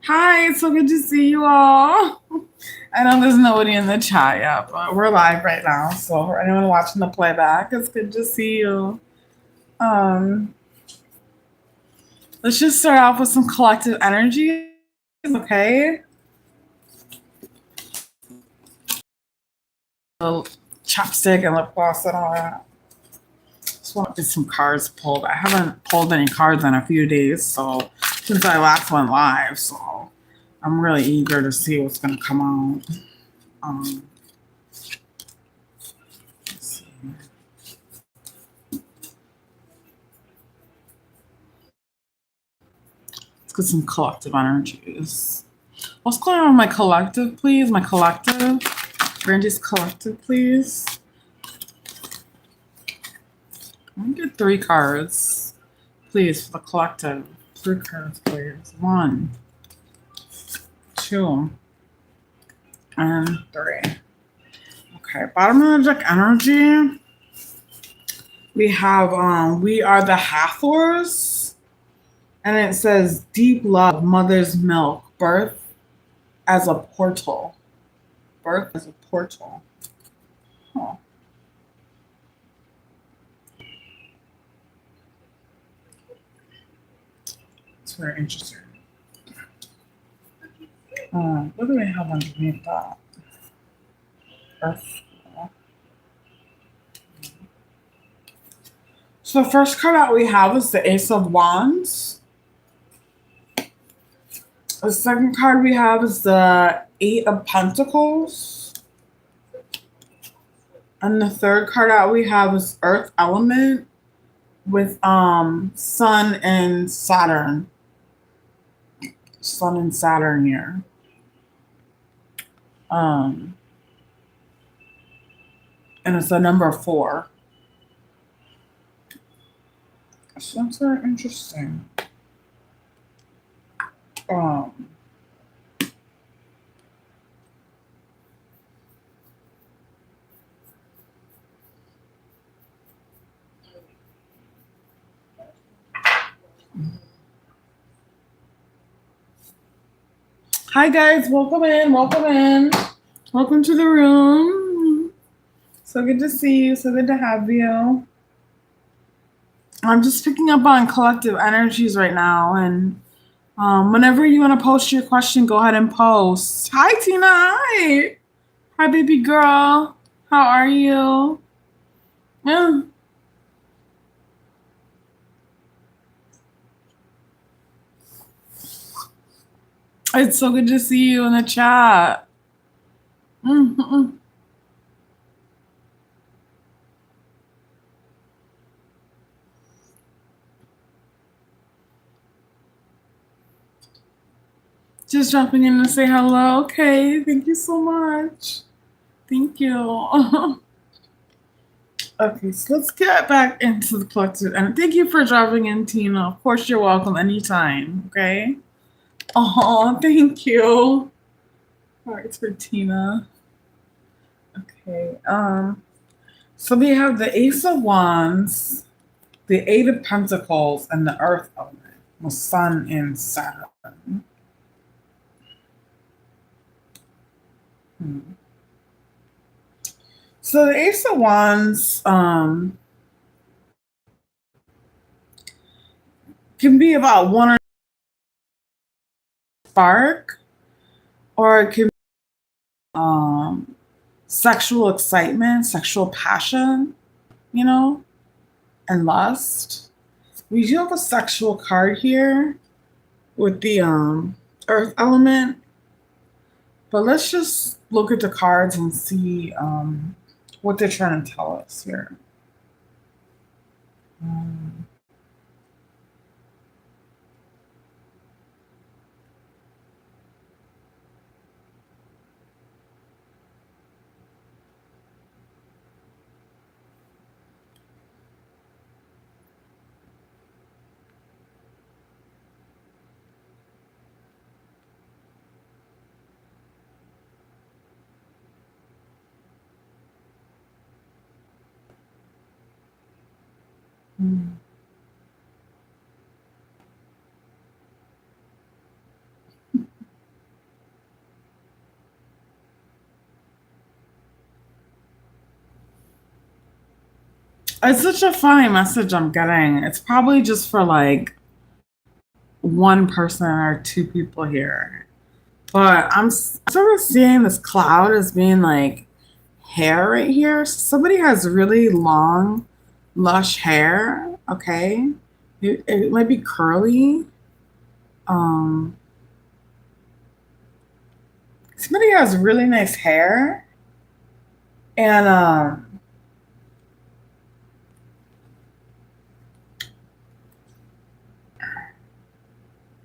Hi, it's so good to see you all. I know there's nobody in the chat yet, but we're live right now. So for anyone watching the playback, it's good to see you. Um, let's just start off with some collective energy. Okay. The chapstick and lip gloss and all that. Just want to get some cards pulled. I haven't pulled any cards in a few days, so since I last went live, so I'm really eager to see what's gonna come out. Um, let's see. Let's get some collective energies. What's going on with my collective, please? My collective. Brandy's collective, please. I'm gonna get 3 cards, please, for the collective. 3 cards, please. 1, 2, and 3. Okay, bottom of the deck energy. We have We Are the Hathors. And it says deep love, mother's milk, birth as a portal. Birth as a portal. Huh. It's very interesting. What do we have underneath that? Earth. So the first card that we have is the Ace of Wands. The second card we have is the Eight of Pentacles. And the third card that we have is Earth Element with Sun and Saturn. Sun and Saturn here. And it's the number 4. So that's very interesting. Um, Hi guys, welcome in, welcome in. Welcome to the room. So good to see you, so good to have you. I'm just picking up on collective energies right now, and whenever you want to post your question, go ahead and post. Hi Tina, hi. Hi baby girl. How are you? Yeah. It's so good to see you in the chat. Mm-hmm. Just dropping in to say hello. Okay, thank you so much. Thank you. Okay, so let's get back into the collective. And thank you for dropping in, Tina. Of course, you're welcome anytime. Okay. Oh, thank you. All right, it's for Tina. Okay. So we have the Ace of Wands, the Eight of Pentacles, and the Earth element, the Sun and Saturn. Hmm. So the Ace of Wands can be about one or spark, or it can be sexual excitement, sexual passion, you know, and lust. We do have a sexual card here with the Earth element, but let's just look at the cards and see what they're trying to tell us here. Um, hmm. It's such a funny message I'm getting. It's probably just for like one person or two people here. But sort of seeing this cloud as being like hair right here. So somebody has really long, lush hair. Okay. It might be curly. Um, Somebody has really nice hair. And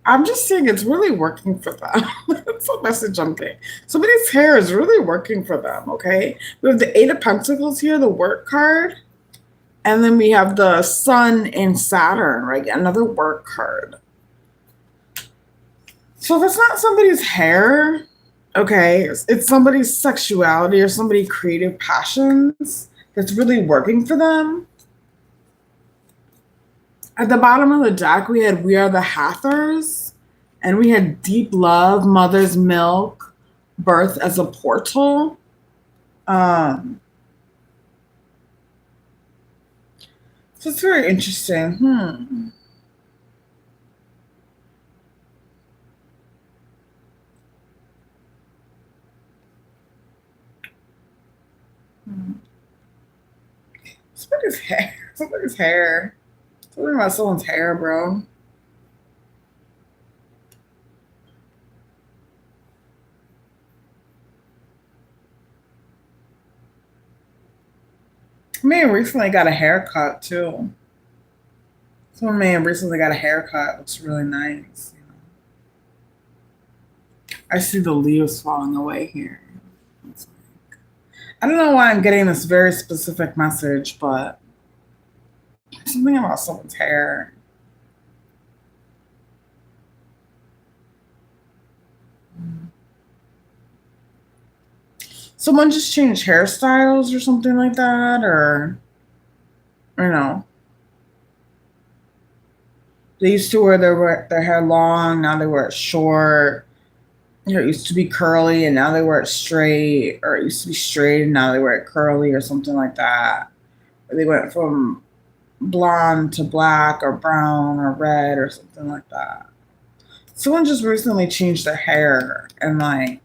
I'm just saying it's really working for them. That's a message I'm getting. Somebody's hair is really working for them, okay? We have the Eight of Pentacles here, the work card. And then we have the Sun and Saturn, right? Another work card. So if it's not somebody's hair, okay, it's somebody's sexuality or somebody's creative passions that's really working for them. At the bottom of the deck, we had We Are the Hathors, and we had Deep Love, Mother's Milk, Birth as a Portal. So it's very interesting. Somebody's hair. Somebody's hair. Something about someone's hair, bro. I may have recently got a haircut too. Someone may have recently got a haircut. Looks really nice. You know? I see the leaves falling away here. It's like, I don't know why I'm getting this very specific message, but something about someone's hair. Someone just changed hairstyles or something like that, or you know, they used to wear their hair long, now they wear it short. You know, it used to be curly and now they wear it straight, or it used to be straight and now they wear it curly or something like that. Or they went from blonde to black or brown or red or something like that. Someone just recently changed their hair and like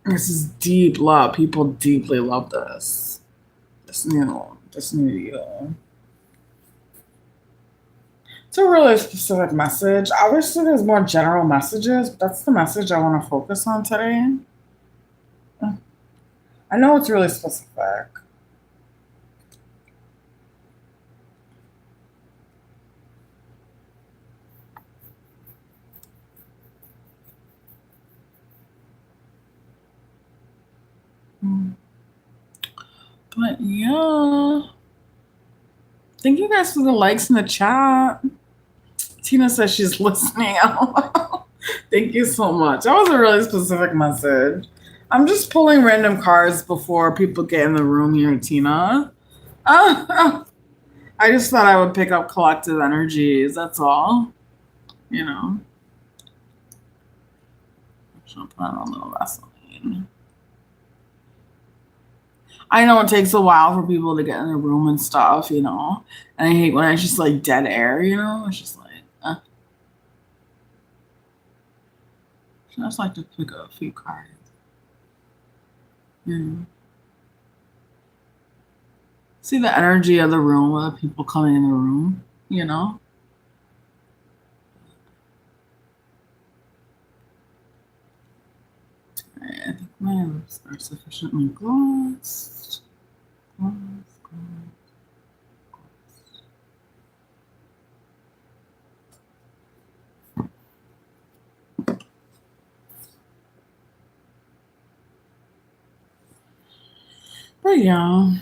this is deep love. People deeply love this. This new deal. It's a really specific message. Obviously, there's more general messages, but that's the message I want to focus on today. I know it's really specific. But yeah. Thank you guys for the likes in the chat. Tina says she's listening. Thank you so much. That was a really specific message. I'm just pulling random cards before people get in the room here, Tina. I just thought I would pick up collective energies. That's all. You know. I'll put on a little Vaseline. I know it takes a while for people to get in the room and stuff, you know. And I hate when it's just like dead air, you know. It's just like, I just like to pick up a few cards. See the energy of the room with the people coming in the room, you know. I think my lips are sufficiently glossed. But yeah.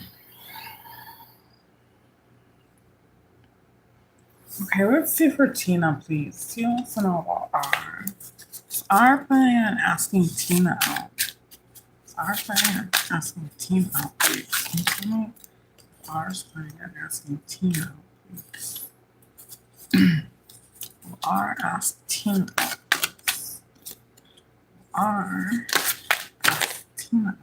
Okay, let's see for Tina, please. Tina wants to know about R. Is R planning on asking Tina out? Is R planning on asking Tina out, please? Can you tell me if R's planning on asking Tina out, please? Will R ask Tina out, please? are Tina.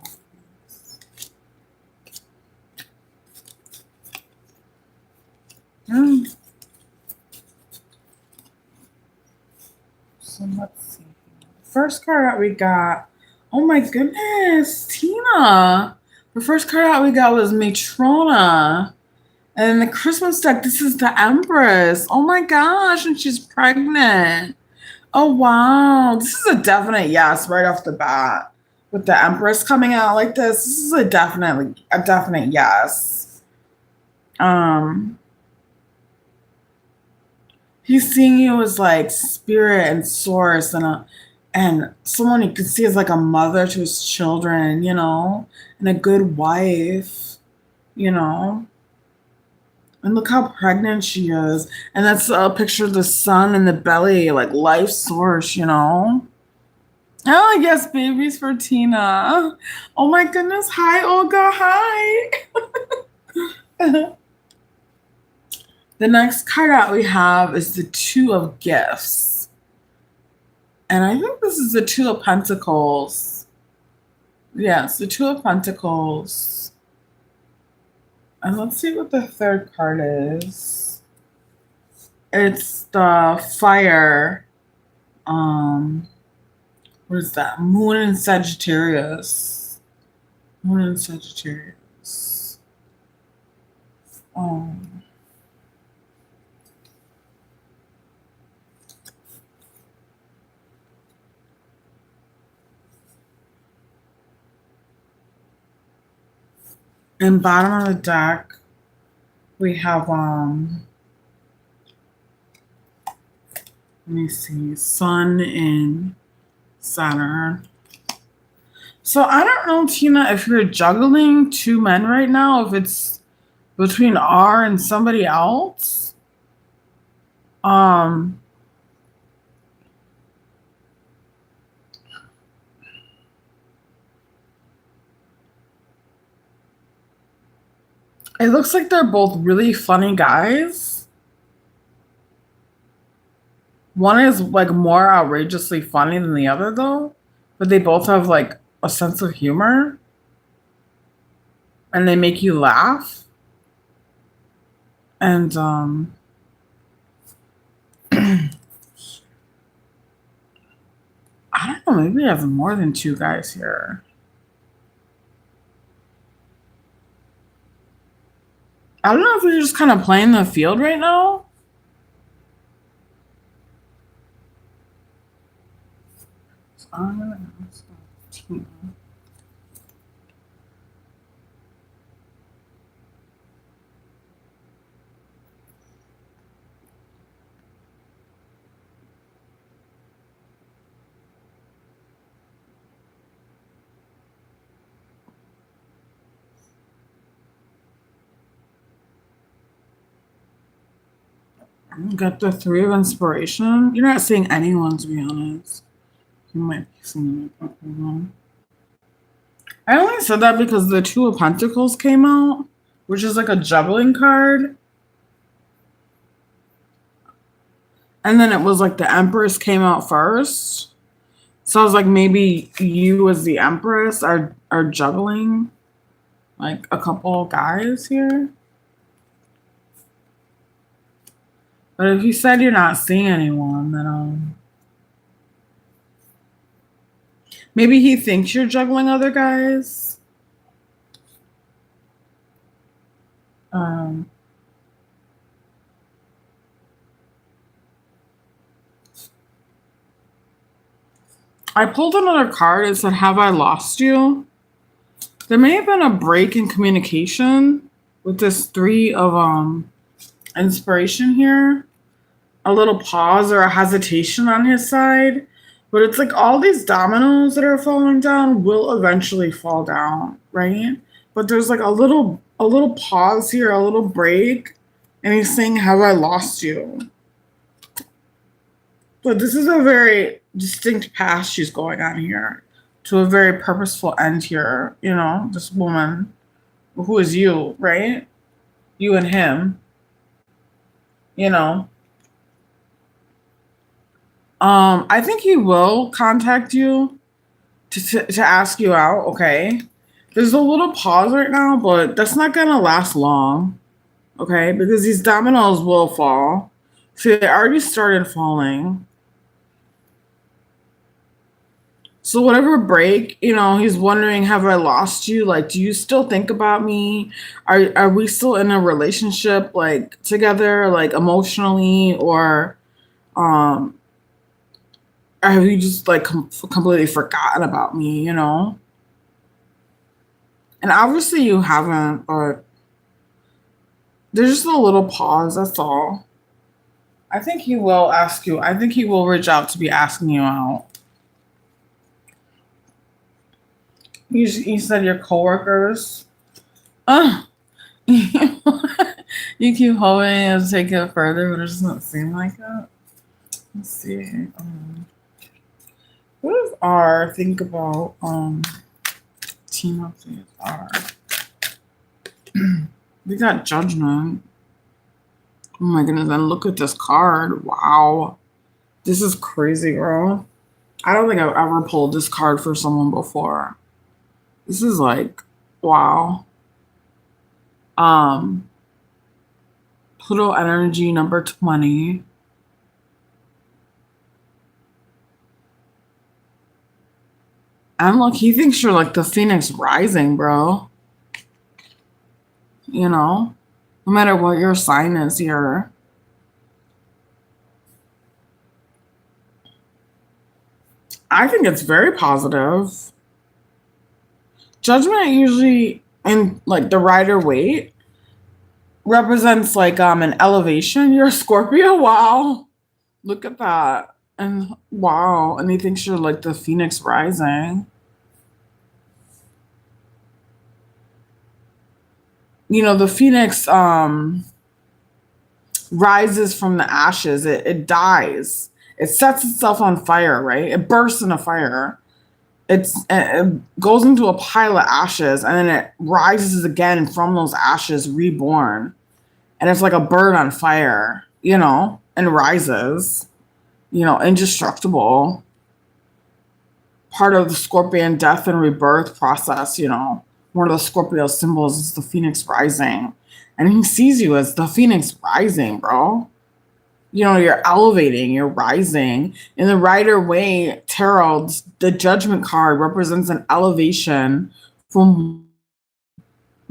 So let's see. First card that we got. Oh my goodness, Tina. The first card that we got was Matrona. And the Christmas deck, this is the Empress. Oh my gosh, and she's pregnant. Oh wow. This is a definite yes right off the bat. With the Empress coming out like this is a definite yes. He's seeing you as like spirit and source and someone you can see as like a mother to his children, and a good wife, you know. And look how pregnant she is. And that's a picture of the sun in the belly, like life source. Oh, yes, babies for Tina. Oh my goodness. Hi, Olga. Hi. The next card out we have is the Two of Gifts. And I think this is the Two of Pentacles. Yes, the Two of Pentacles. And let's see what the third card is. It's the Fire. What is that? Moon and Sagittarius. Moon and Sagittarius. And bottom of the deck, we have let me see, Sun and Saturn. So I don't know, Tina, if you're juggling two men right now, if it's between R and somebody else. It looks like they're both really funny guys. One is like more outrageously funny than the other though, but they both have like a sense of humor and they make you laugh. And I don't know, maybe I have more than two guys here. I don't know if you're just kind of playing the field right now. So I'm gonna ask Tina. Got the Three of Inspiration. You're not seeing anyone, to be honest. You might be seeing one. I only said that because the Two of Pentacles came out, which is like a juggling card. And then it was like the Empress came out first. So I was like, maybe you as the Empress are juggling like a couple guys here. But if you said you're not seeing anyone, then maybe he thinks you're juggling other guys. I pulled another card. It said, "Have I lost you?" There may have been a break in communication with this Three of Inspiration here. A little pause or a hesitation on his side. But it's like all these dominoes that are falling down will eventually fall down, right? But there's like a little pause here, a little break, and he's saying, "Have I lost you?" But this is a very distinct path she's going on here to a very purposeful end here. This woman who is you, right? You and him. I think he will contact you to ask you out, okay? There's a little pause right now, but that's not gonna last long, okay? Because these dominoes will fall. See, they already started falling. So whatever break, he's wondering, have I lost you? Like, do you still think about me? Are we still in a relationship, like together, like emotionally, um, or have you just like completely forgotten about me? And obviously you haven't, but there's just a little pause. That's all. I think he will ask you. I think he will reach out to be asking you out. You said your coworkers. Uh, you keep hoping it'll take it further, but it doesn't seem like it. Let's see. What does R think about team up with R? We got judgment. Oh my goodness, and look at this card. Wow. This is crazy, bro. I don't think I've ever pulled this card for someone before. This is like, wow. Um, Pluto energy number 20. And look, he thinks you're like the Phoenix Rising, bro. No matter what your sign is here. I think it's very positive. Judgment usually in like the Rider Waite represents like an elevation. You're a Scorpio. Wow. Look at that. And wow. And he thinks you're like the Phoenix Rising. The Phoenix rises from the ashes. It dies. It sets itself on fire, right? It bursts into fire. It goes into a pile of ashes, and then it rises again from those ashes, reborn. And it's like a bird on fire, and rises, indestructible. Part of the Scorpion death and rebirth process, one of the Scorpio symbols is the Phoenix rising. And he sees you as the Phoenix rising, bro. You're elevating, you're rising. In the Rider Waite tarot, the Judgment card represents an elevation from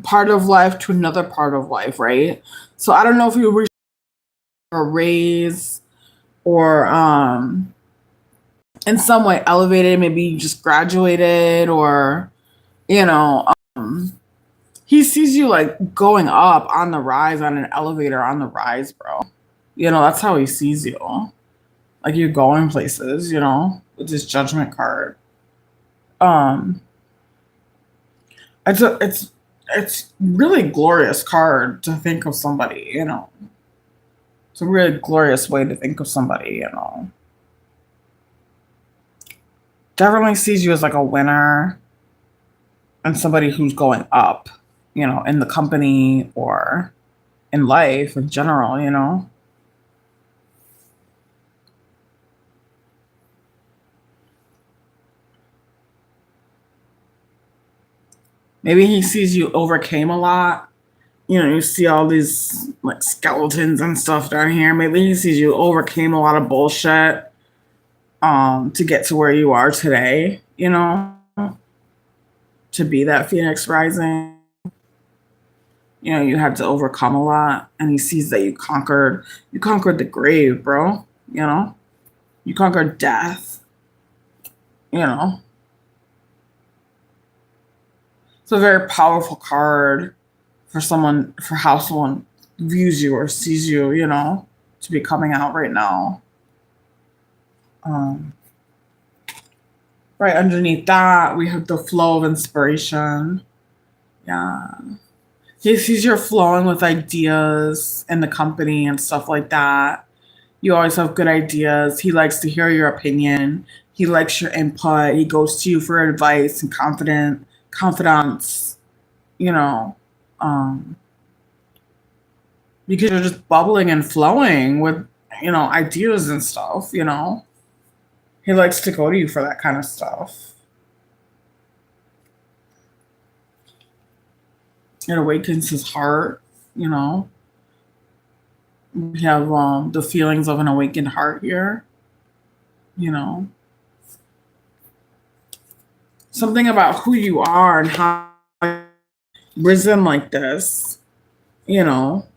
part of life to another part of life, right? So I don't know if you were a raise or in some way elevated, maybe you just graduated or he sees you like going up on the rise, on an elevator on the rise, bro. That's how he sees you. Like you're going places, with this Judgment card. It's really glorious card to think of somebody, It's a really glorious way to think of somebody, Definitely sees you as like a winner and somebody who's going up, in the company or in life in general. Maybe he sees you overcame a lot. You see all these like skeletons and stuff down here. Maybe he sees you overcame a lot of bullshit to get to where you are today, to be that Phoenix rising. You had to overcome a lot, and he sees that you conquered the grave, bro. You conquered death. It's a very powerful card for how someone views you or sees you, to be coming out right now. Right underneath that, we have the flow of inspiration. Yeah. He sees you're flowing with ideas in the company and stuff like that. You always have good ideas. He likes to hear your opinion. He likes your input. He goes to you for advice and confidence, you know, um, because you're just bubbling and flowing with, ideas and stuff. He likes to go to you for that kind of stuff. It awakens his heart, you know. We have the feelings of an awakened heart here, you know. Something about who you are and how risen like this, you know,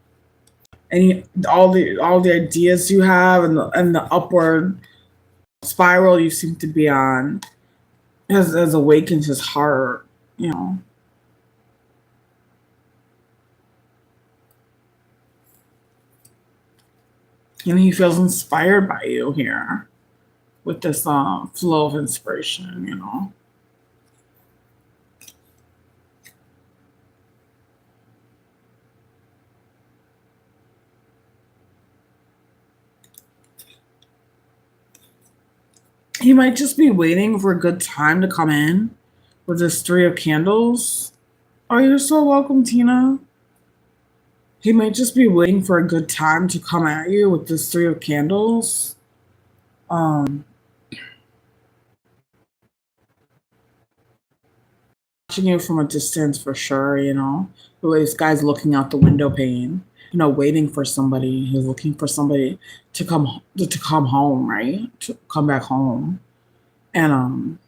and all the ideas you have and the upward spiral you seem to be on has awakened his heart, you know. And he feels inspired by you here with this flow of inspiration, you know. He might just be waiting for a good time to come in with this three of candles. Oh, you're so welcome, Tina. He might just be waiting for a good time to come at you with this three of candles. Um, Watching you from a distance for sure, you know. The way this guy's looking out the window pane, you know, waiting for somebody. He's looking for somebody to come home, right? To come back home. And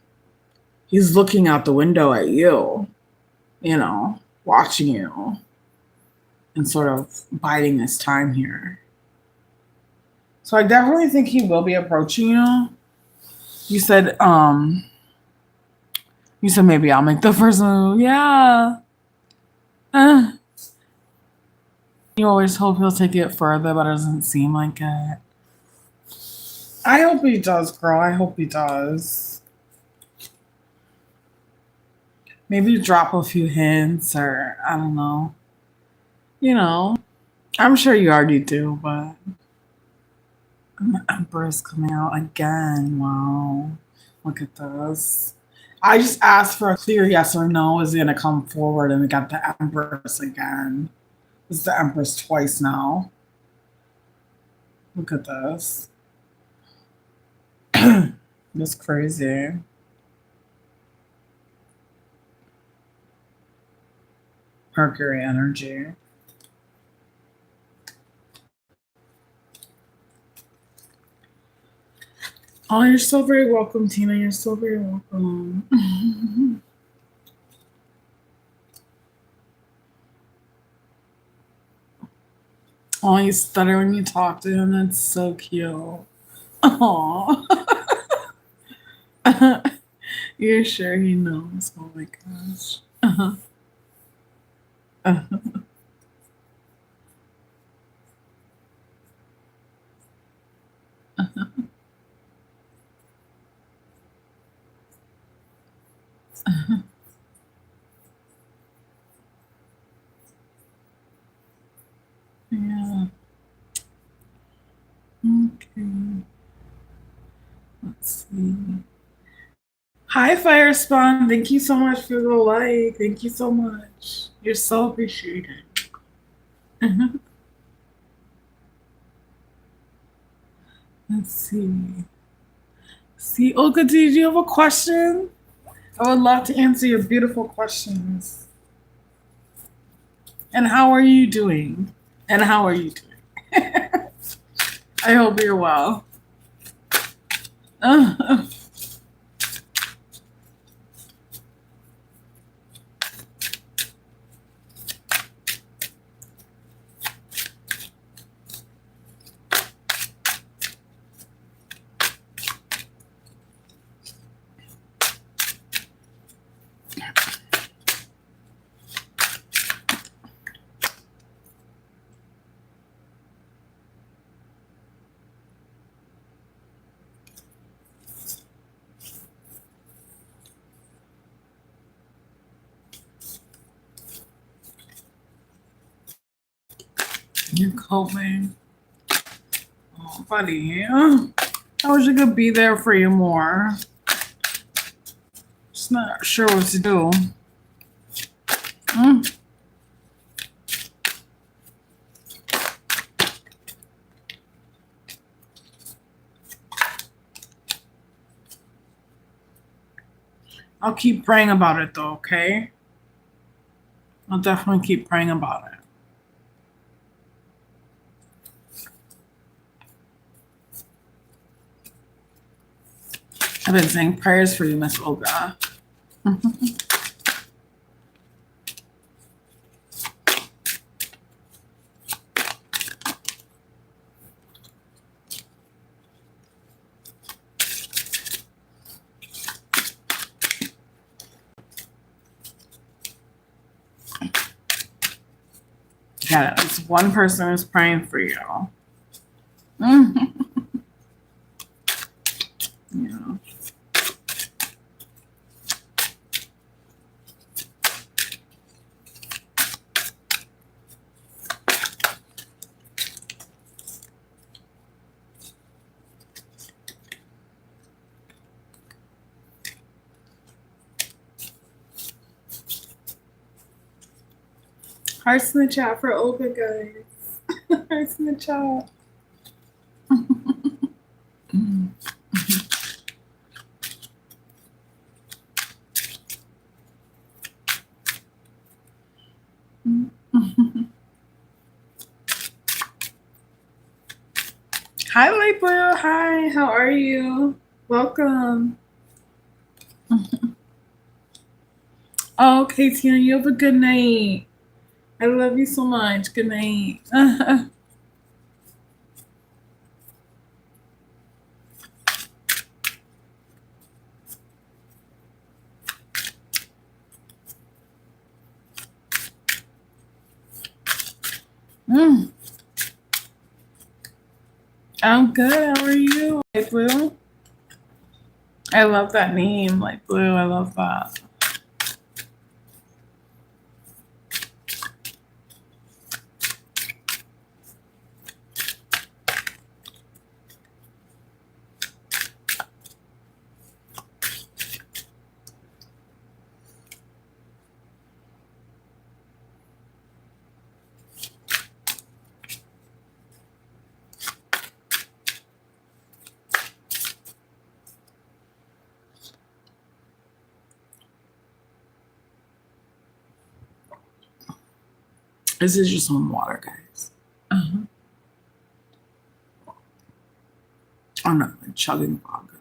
he's looking out the window at you, you know, watching you and sort of biding his time here. So I definitely think he will be approaching you. You said maybe I'll make the first move. Yeah. Uh, you always hope he'll take it further, but it doesn't seem like it. I hope he does, girl. I hope he does. Maybe drop a few hints or I don't know. You know, I'm sure you already do, but the Empress coming out again. Wow. Look at this. I just asked for a clear yes or no is going to come forward, and we got the Empress again. This is the Empress twice now. Look at this. That's crazy. Mercury energy. Oh, you're so very welcome, Tina. You're so very welcome. Oh, you stutter when you talk to him. That's so cute. Oh, you're sure he knows? Oh my gosh. Uh-huh. Uh-huh. Yeah. Okay. Let's see. Hi, Fire Spawn. Thank you so much for the like. Thank you so much. You're so appreciated. Let's see. See, Olga, did you have a question? I would love to answer your beautiful questions. And how are you doing? And how are you doing? I hope you're well. You're coping. Oh, buddy. I wish I could be there for you more. Just not sure what to do. Mm. I'll keep praying about it though, okay? I'll definitely keep praying about it. I've been saying prayers for you, Miss Olga. Yeah, at least one person is praying for you. Yeah. Hearts in the chat for Olga, guys. Hearts in the chat. Hi, Light Blue. Hi, how are you? Welcome. Okay, Tina, you have a good night. I love you so much. Good night. I'm good. How are you, Light Blue? I love that name, Light Blue. I love that. This is just some water, guys. I'm not like chugging vodka.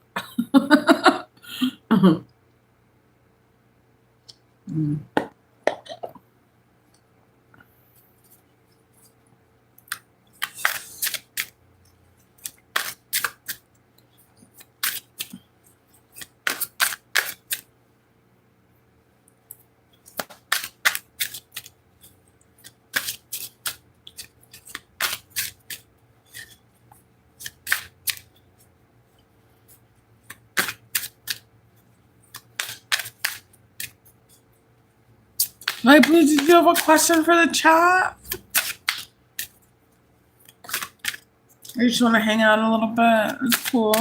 Light Blue, did you have a question for the chat? Or you just want to hang out a little bit? It's cool.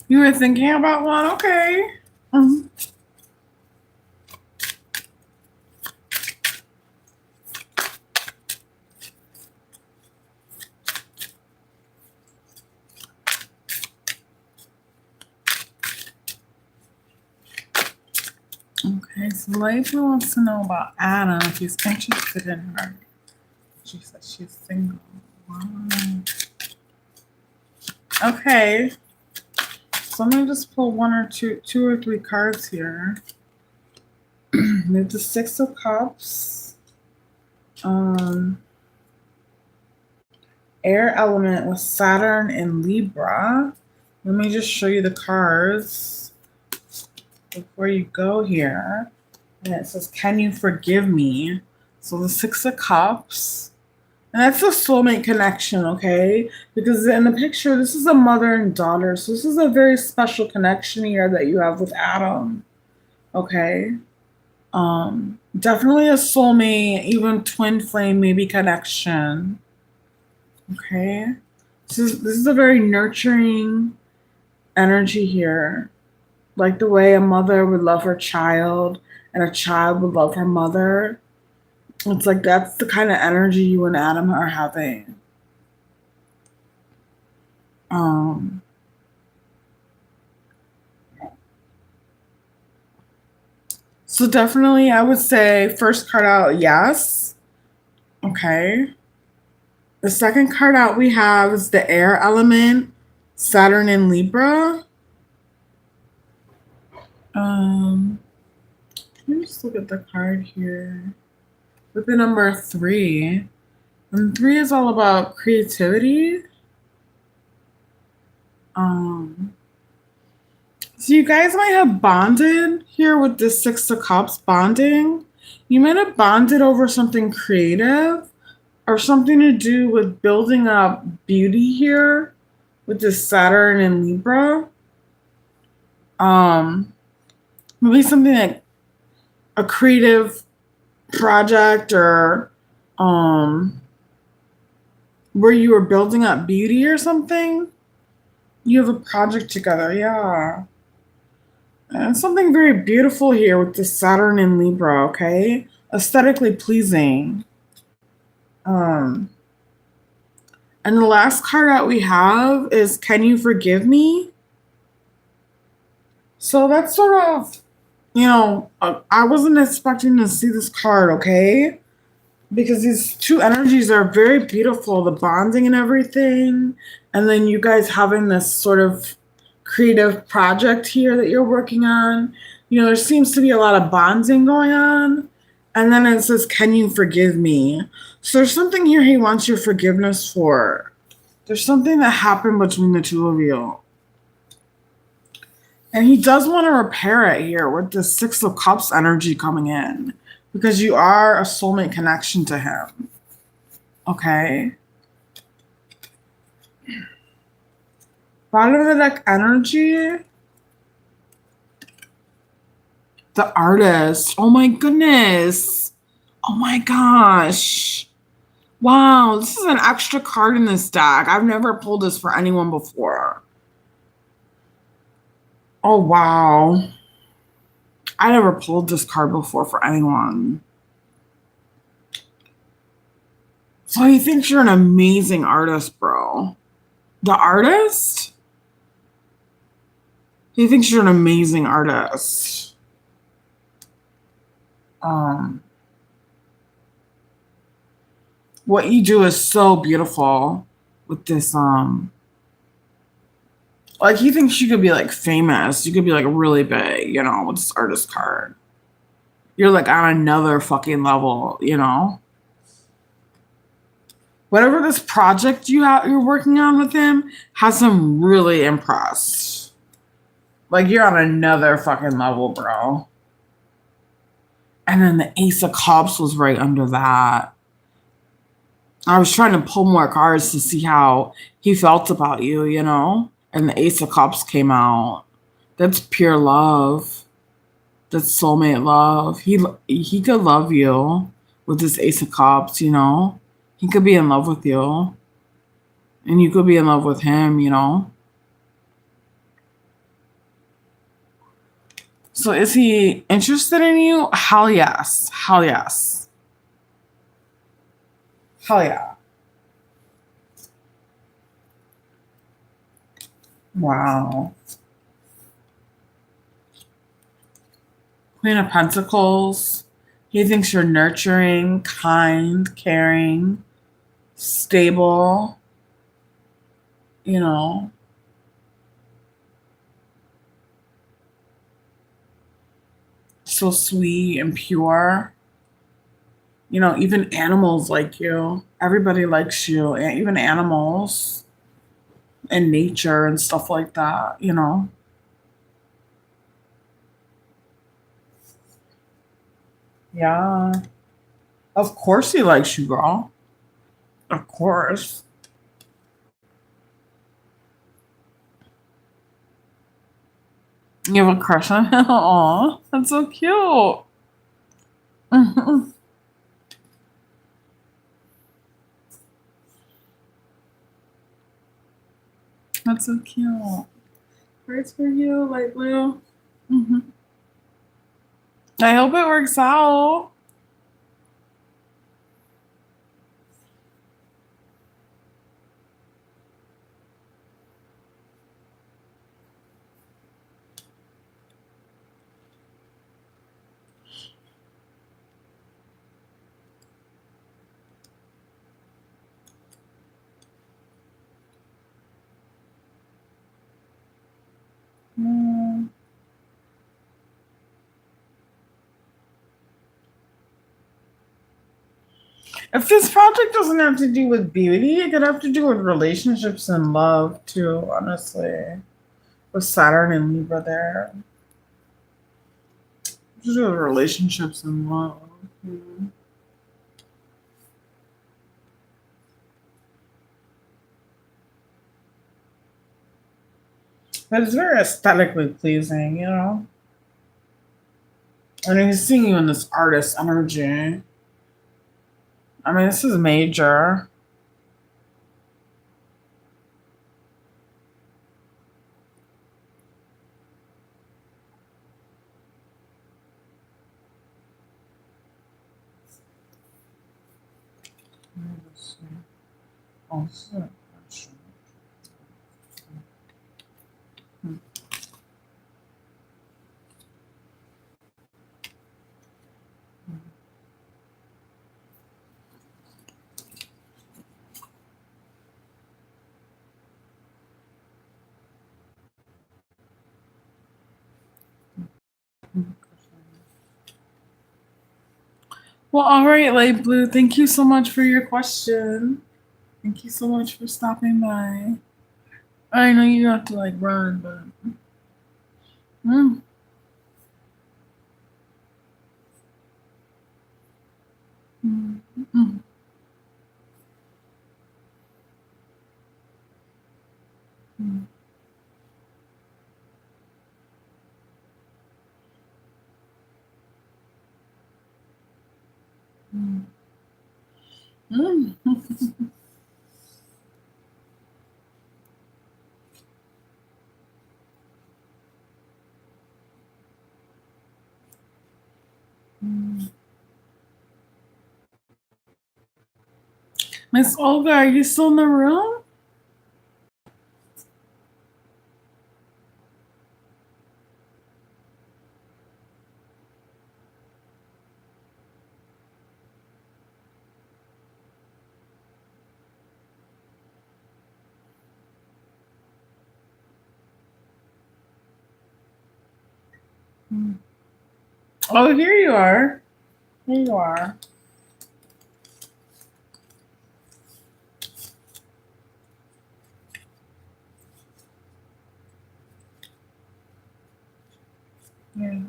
You were thinking about one? Okay. Okay, so Light Blue wants to know about Anna if he's interested in her. She says she's single. Wow. Okay. So let me just pull two or three cards here. We have the Six of Cups. Air element with Saturn and Libra. Let me just show you the cards before you go here. And it says, can you forgive me? So the Six of Cups. And that's a soulmate connection, okay? Because in the picture, this is a mother and daughter. So this is a very special connection here that you have with Adam. Okay? Definitely a soulmate, even twin flame maybe connection. Okay? This is a very nurturing energy here. Like the way a mother would love her child and a child would love her mother. It's like that's the kind of energy you and Adam are having. So definitely, I would say first card out, yes. Okay. The second card out we have is the air element, Saturn in Libra. Um, Let me just look at the card here. With the number three. And three is all about creativity. Um, so you guys might have bonded here with the Six of Cups bonding. You might have bonded over something creative or something to do with building up beauty here with this Saturn and Libra. Um, Maybe something like a creative project or um where you were building up beauty or something. You have a project together, yeah. And something very beautiful here with the Saturn and Libra, okay? Aesthetically pleasing. Um, and the last card that we have is Can You Forgive Me? So that's sort of, I wasn't expecting to see this card, okay? Because these two energies are very beautiful, the bonding and everything. And then you guys having this sort of creative project here that you're working on. There seems to be a lot of bonding going on. And then it says, Can you forgive me? So there's something here he wants your forgiveness for. There's something that happened between the two of you. And he does want to repair it here with the Six of Cups energy coming in because you are a soulmate connection to him. Okay. Bottom of the deck energy. The Artist. Oh my goodness. Oh my gosh. Wow. This is an extra card in this deck. I've never pulled this for anyone before. Oh wow. I never pulled this card before for anyone. So he thinks you're an amazing artist, bro. The Artist? He thinks you're an amazing artist. What you do is so beautiful with this, like he thinks you could be like famous. You could be like really big, with this artist card. You're like on another fucking level. Whatever this project you're working on with him has him really impressed. Like you're on another fucking level, bro. And then the Ace of Cups was right under that. I was trying to pull more cards to see how he felt about you. And the Ace of Cups came out. That's pure love. That's soulmate love. He could love you with this Ace of Cups, He could be in love with you. And you could be in love with him. So is he interested in you? Hell yes. Hell yes. Hell yeah. Wow. Queen of Pentacles. He thinks you're nurturing, kind, caring, stable, so sweet and pure. Even animals like you. Everybody likes you, even animals and nature and stuff like that. Yeah. Of course he likes you, girl. Of course. You have a crush on him? Aw, that's so cute. That's so cute. Hearts for you, light blue. hmm I hope it works out. If this project doesn't have to do with beauty, it could have to do with relationships and love too, honestly. With Saturn and Libra there. Just with relationships and love. Mm. But it's very aesthetically pleasing, you know? And he's seeing you in this artist energy. I mean, this is major. Oh, this is a question. Hmm. Well, all right, Light Blue. Thank you so much for your question. Thank you so much for stopping by. I know you have to like run, but mm, mm, mm, mm, mm, mm, mm. Miss Olga, are you still in the room? Mm. Oh, here you are. Here you are. Yeah.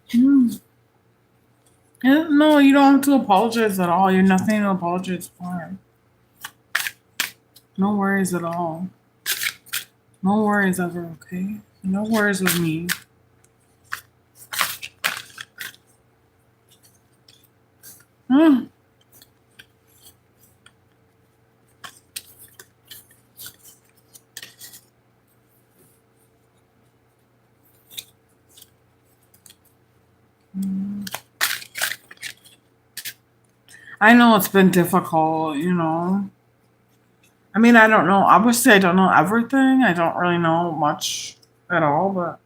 Mm. No, you don't have to apologize at all. You're nothing to apologize for. No worries at all. No worries ever, okay? No worries with me. Mm. Mm. I know it's been difficult, you know. I mean, I don't know. Obviously, I don't know everything. I don't really know much at all, but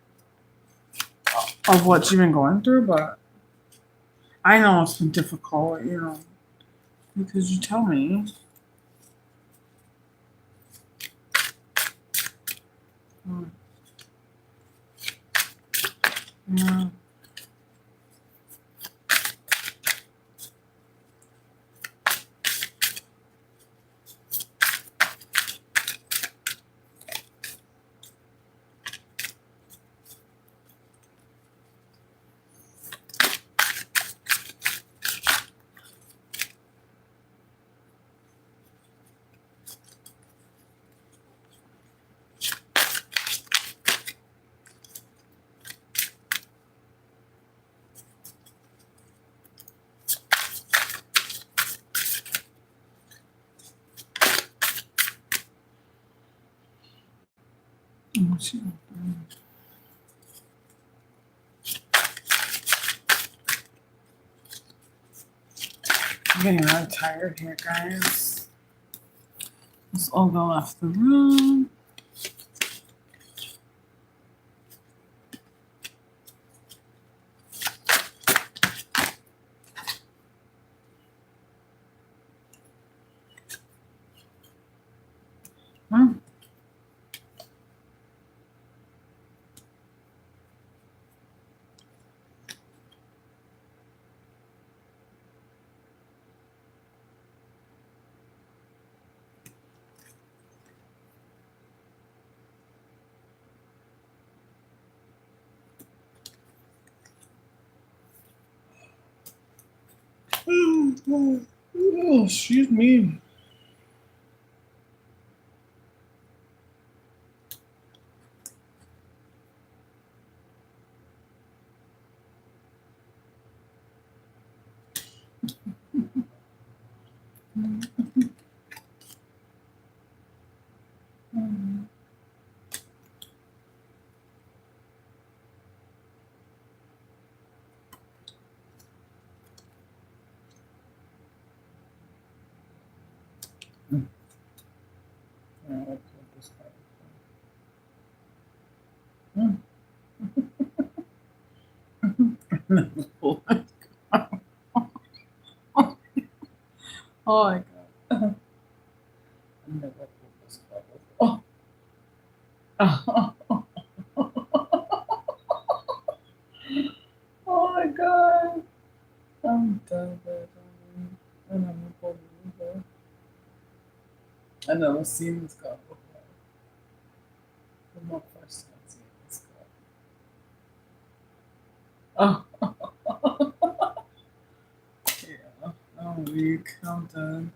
of what you've been going through. But I know it's been difficult, you know, because you tell me. Mm. Yeah. Oh, shit. I'm getting really tired here, guys. Let's all go left the room. Oh, excuse me. Oh my god. Oh. Oh my god. I'm done with it. I'm not going to I never seen this guy before. I'm not first time seeing this guy. Oh. Yeah. I'm weak. I'm done.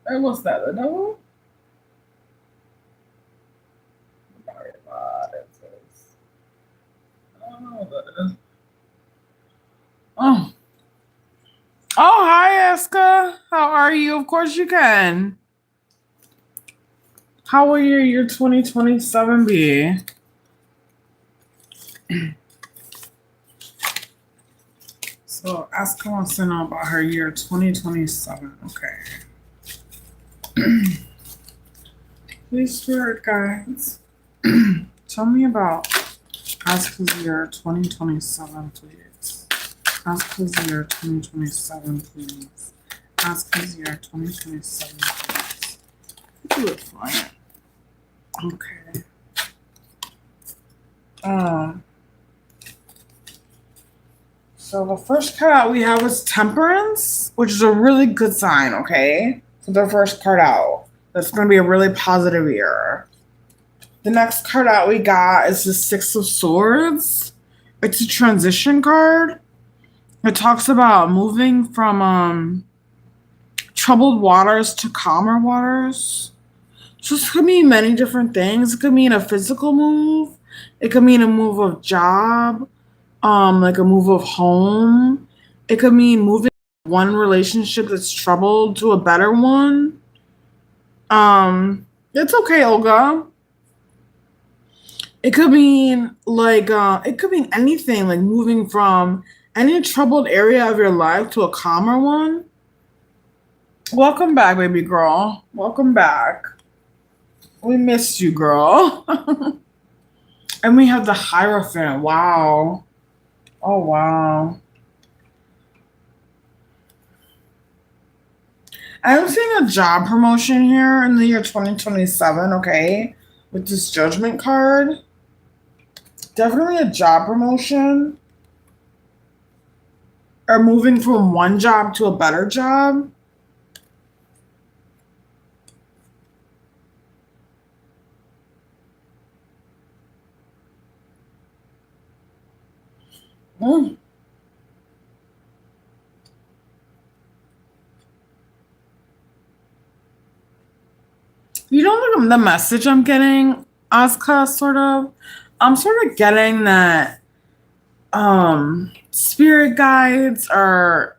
Hey, what's that? The devil? Oh, that is. Oh. Oh, hi, Eska. How are you? Of course you can. How will your year 2027 be? So, Eska wants to know about her year 2027. Okay. Please, spirit guides, tell me about Eska's year 2027, please. Eska's year 2027, please. Eska's year 2027, please. Do it for it. Okay. So the first card out we have is Temperance, which is a really good sign, okay? So the first card out. That's going to be a really positive year. The next card out we got is the Six of Swords. It's a transition card. It talks about moving from troubled waters to calmer waters. So this could mean many different things. It could mean a physical move. It could mean a move of job, like a move of home. It could mean moving one relationship that's troubled to a better one. It's okay, Olga. It could mean it could mean anything, like moving from any troubled area of your life to a calmer one. Welcome back, baby girl. Welcome back. We missed you, girl. And we have the Hierophant. Wow. Oh, wow. I'm seeing a job promotion here in the year 2027, okay? With this Judgment card. Definitely a job promotion. Or moving from one job to a better job. Mm. You don't look the message I'm getting, Asuka, sort of. I'm sort of getting that spirit guides or,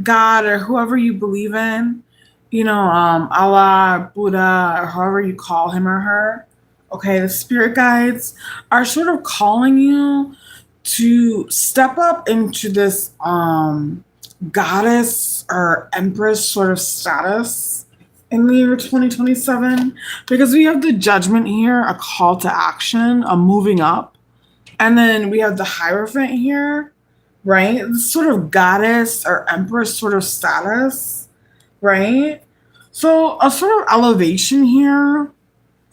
God or whoever you believe in, Allah, Buddha, or however you call him or her. Okay, the spirit guides are sort of calling you to step up into this goddess or empress sort of status in the year 2027 because we have the judgment here, a call to action, a moving up. And then we have the Hierophant here, right? This sort of goddess or empress sort of status, right? So a sort of elevation here.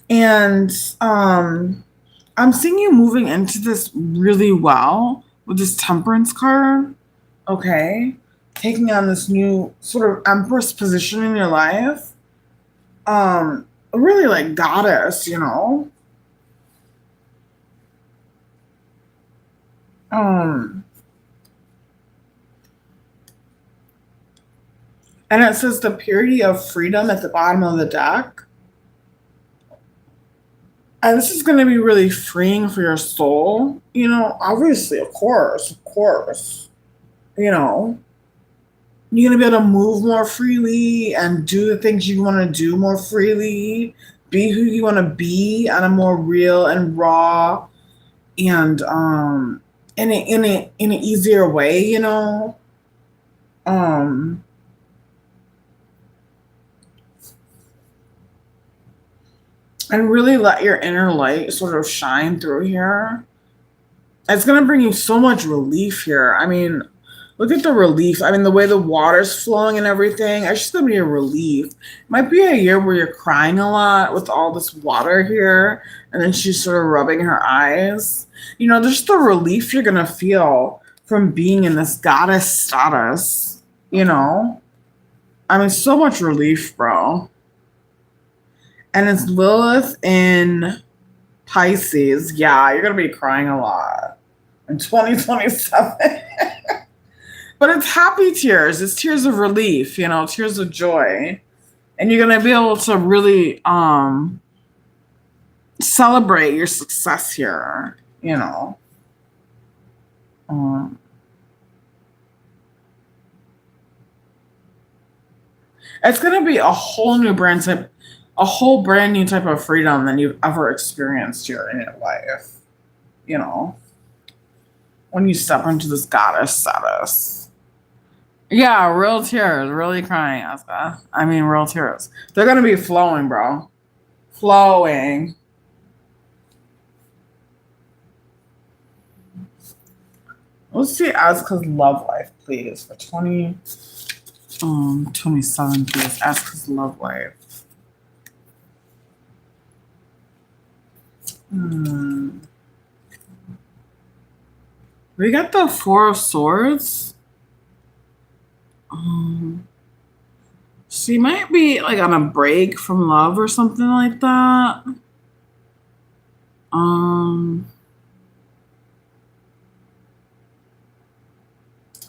And I'm seeing you moving into this really well with this Temperance card. Okay. Taking on this new sort of empress position in your life. Really like goddess, Um, and it says the purity of freedom at the bottom of the deck. And this is going to be really freeing for your soul. You know, obviously, of course, of course. You know, you're going to be able to move more freely and do the things you want to do more freely, be who you want to be on a more real and raw and in an easier way, you know. Um and really let your inner light sort of shine through here. It's going to bring you so much relief here. I mean, look at the relief. I mean, the way the water's flowing and everything. It's just going to be a relief. Might be a year where you're crying a lot with all this water here. And then she's sort of rubbing her eyes. You know, there's the relief you're going to feel from being in this goddess status. You know? I mean, so much relief, bro. And it's Lilith in Pisces. Yeah, you're going to be crying a lot in 2027. But it's happy tears. It's tears of relief, you know, tears of joy. And you're going to be able to really celebrate your success here, you know. It's going to be a whole new brand new type of freedom than you've ever experienced here in your life, you know, when you step into this goddess status. Yeah, real tears, really crying, Asuka. I mean, real tears. They're going to be flowing, bro. Flowing. Let's see Asuka's love life, please, for 27, please. Asuka's love life. We got the Four of Swords. She might be like on a break from love or something like that. And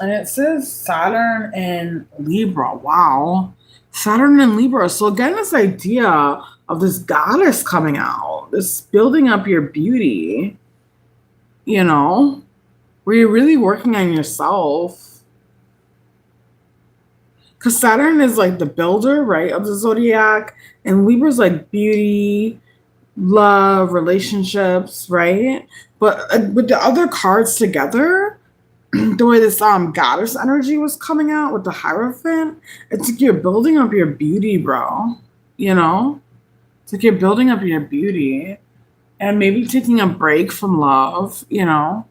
it says Saturn and Libra. Wow. Saturn and Libra. So again, this idea of this goddess coming out, this building up your beauty, you know, where you're really working on yourself. Because Saturn is like the builder, right, of the zodiac. And Libra's like beauty, love, relationships, right? But with the other cards together, the way this goddess energy was coming out with the Hierophant, it's like you're building up your beauty, bro. You know? It's like you're building up your beauty and maybe taking a break from love, you know?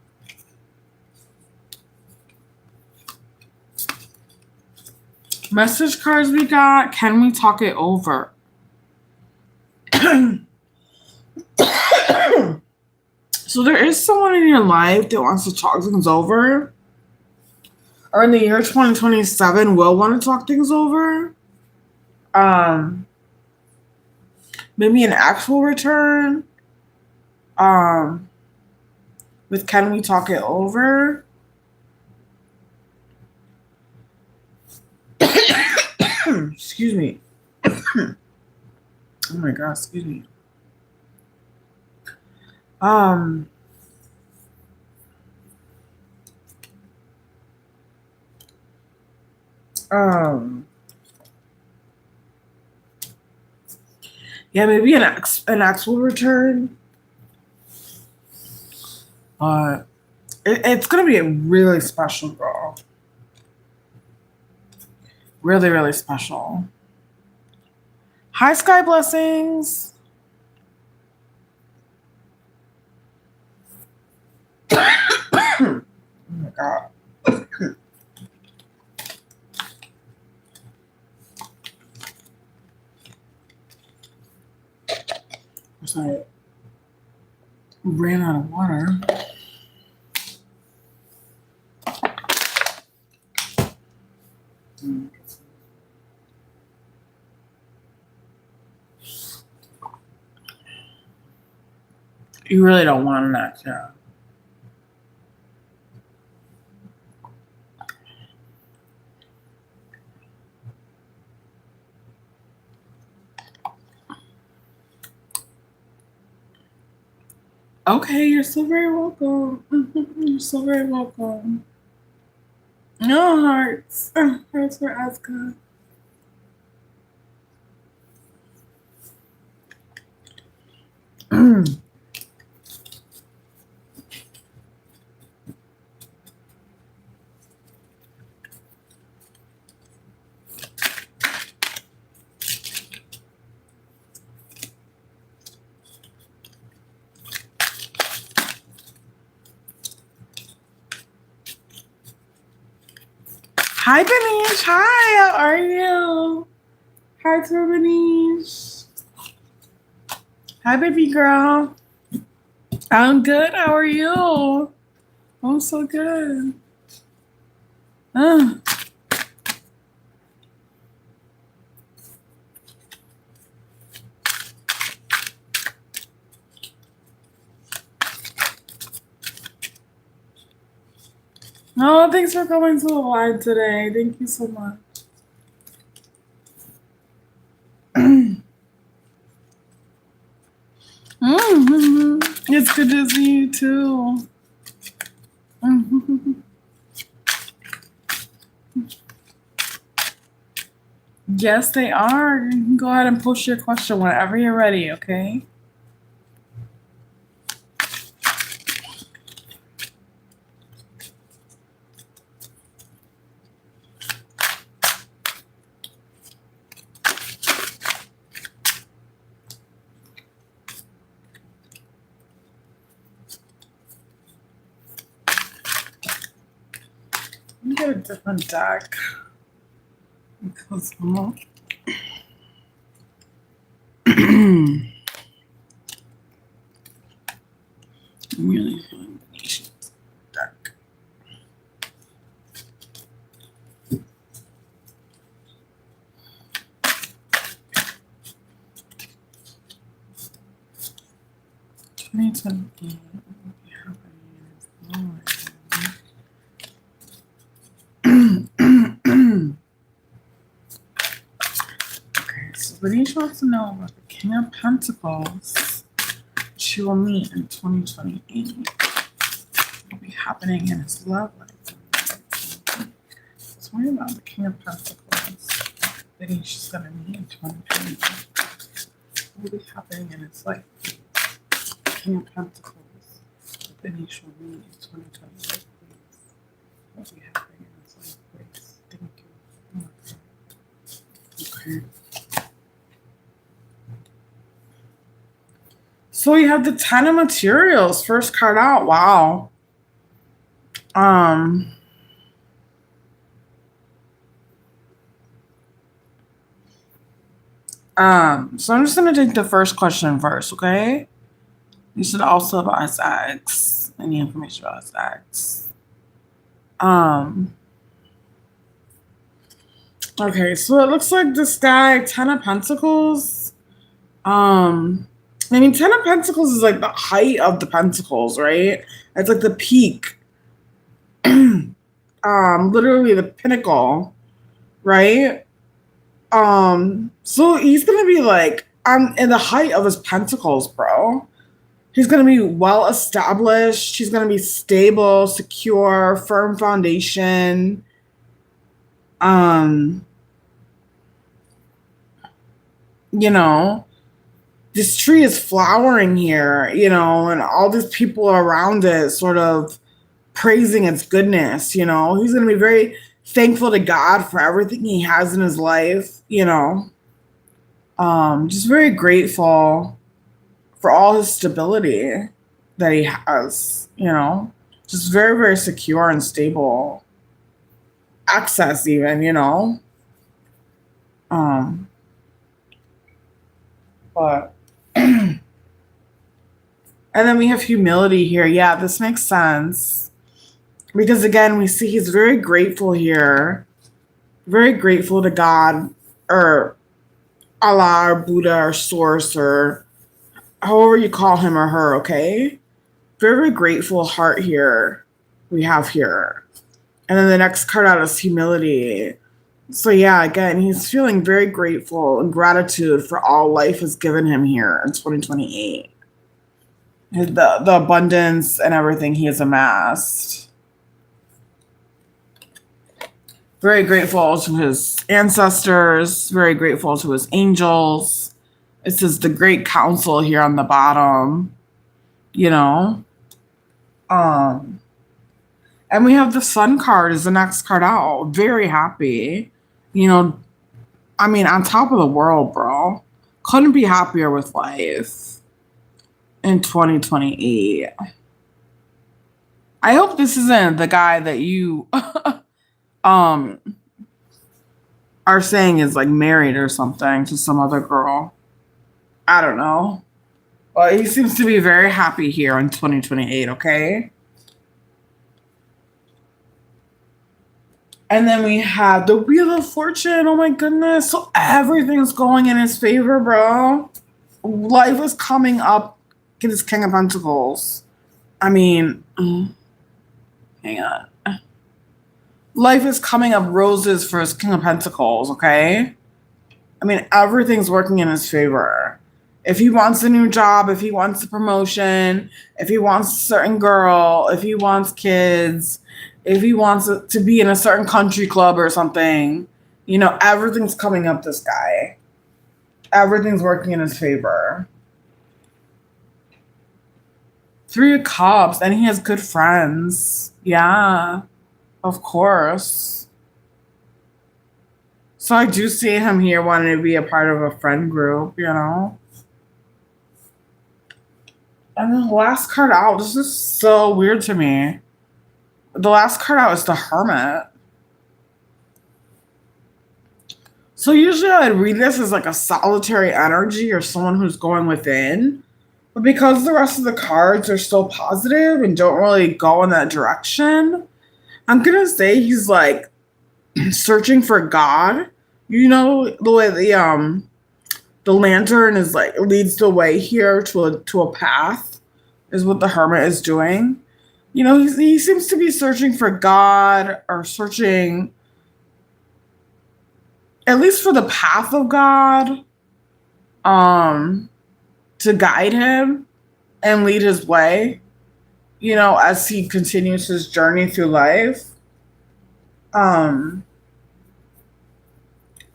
Message cards we got. Can we talk it over? So there is someone in your life that wants to talk things over, or in the year 2027 will want to talk things over. Maybe an actual return. With can we talk it over? Excuse me. Oh my god, excuse me. Yeah, maybe an actual return. It's gonna be a really special, girl. Really, really special. Hi, Sky Blessings. Oh my god. I ran out of water. You really don't want that, yeah. Okay, you're so very welcome. You're so very welcome. No hearts. Hearts for Asuka. Hi, Benish. Hi, how are you? Hi, to Benish. Hi, baby girl. I'm good. How are you? I'm so good. Uh. No, thanks for coming to the live today. Thank you so much. It's good to see you too. Yes, they are. You can go ahead and post your question whenever you're ready, okay? Let me get a different deck. Because I'm really feeling the nation's deck. Okay, so Venetia wants to know about the King of Pentacles. She will meet in 2028. Will be happening in his love life. Tell me about the King of Pentacles that he's going to meet in 2028. What will be happening in his life? King of Pentacles that he shall meet in 2028, please. What will be happening in his life, please? Thank you. Okay. So we have the Ten of Materials, first card out. Wow. So I'm just gonna take the first question first, okay? You should also about his ex. Any information about his ex. Okay, so it looks like this guy, Ten of Pentacles. I mean, Ten of Pentacles is like the height of the Pentacles, right? It's like the peak. Literally the pinnacle, right? So he's gonna be like in the height of his pentacles, bro. He's gonna be well established. He's gonna be stable, secure, firm foundation. You know, this tree is flowering here, you know, and all these people around it sort of praising its goodness, you know. He's gonna be very thankful to God for everything he has in his life, you know. Just very grateful for all his stability that he has, you know, just very, very secure and stable access even, you know. But and then we have humility here. Yeah, this makes sense. Because again, we see he's very grateful here. Very grateful to God or Allah or Buddha or Source or however you call him or her, okay? Very grateful heart here we have here. And then the next card out is humility. So yeah, again, he's feeling very grateful and gratitude for all life has given him here in 2028. the abundance and everything he has amassed. Very grateful to his ancestors, very grateful to his angels. It says the great council here on the bottom, you know. Um, and we have the sun card as the next card out. Very happy. You know, I mean, on top of the world, bro. Couldn't be happier with life in 2028. I hope this isn't the guy that you um are saying is like married or something to some other girl. I don't know. Well, he seems to be very happy here in 2028, okay? And then we have the Wheel of Fortune. Oh my goodness. So everything's going in his favor, bro. Life is coming up. Get his King of Pentacles. I mean, hang on. Life is coming up roses for his King of Pentacles, okay? I mean, everything's working in his favor. If he wants a new job, if he wants a promotion, if he wants a certain girl, if he wants kids, if he wants to be in a certain country club or something, you know, everything's coming up this guy. Everything's working in his favor. 3 of Cups, and he has good friends. Yeah, of course. So I do see him here wanting to be a part of a friend group, you know? And then the last card out, this is so weird to me. The last card out is the Hermit. So usually I'd read this as like a solitary energy or someone who's going within. But because the rest of the cards are still positive and don't really go in that direction, I'm going to say he's like searching for God. You know, the way the lantern is like leads the way here to a path is what the Hermit is doing. You know, he seems to be searching for God or searching at least for the path of God to guide him and lead his way, you know, as he continues his journey through life. And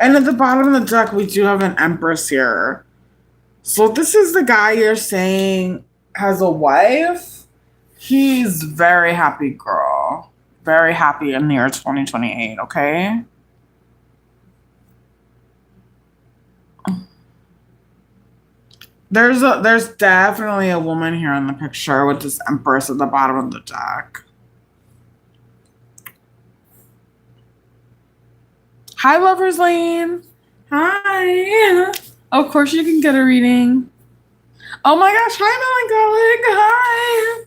at the bottom of the deck, we do have an Empress here. So this is the guy you're saying has a wife. He's very happy, girl. Very happy in the year 2028, okay? There's definitely a woman here in the picture with this Empress at the bottom of the deck. Hi, Lover's Lane. Hi. Of course you can get a reading. Oh my gosh, hi, Melancholic. Hi.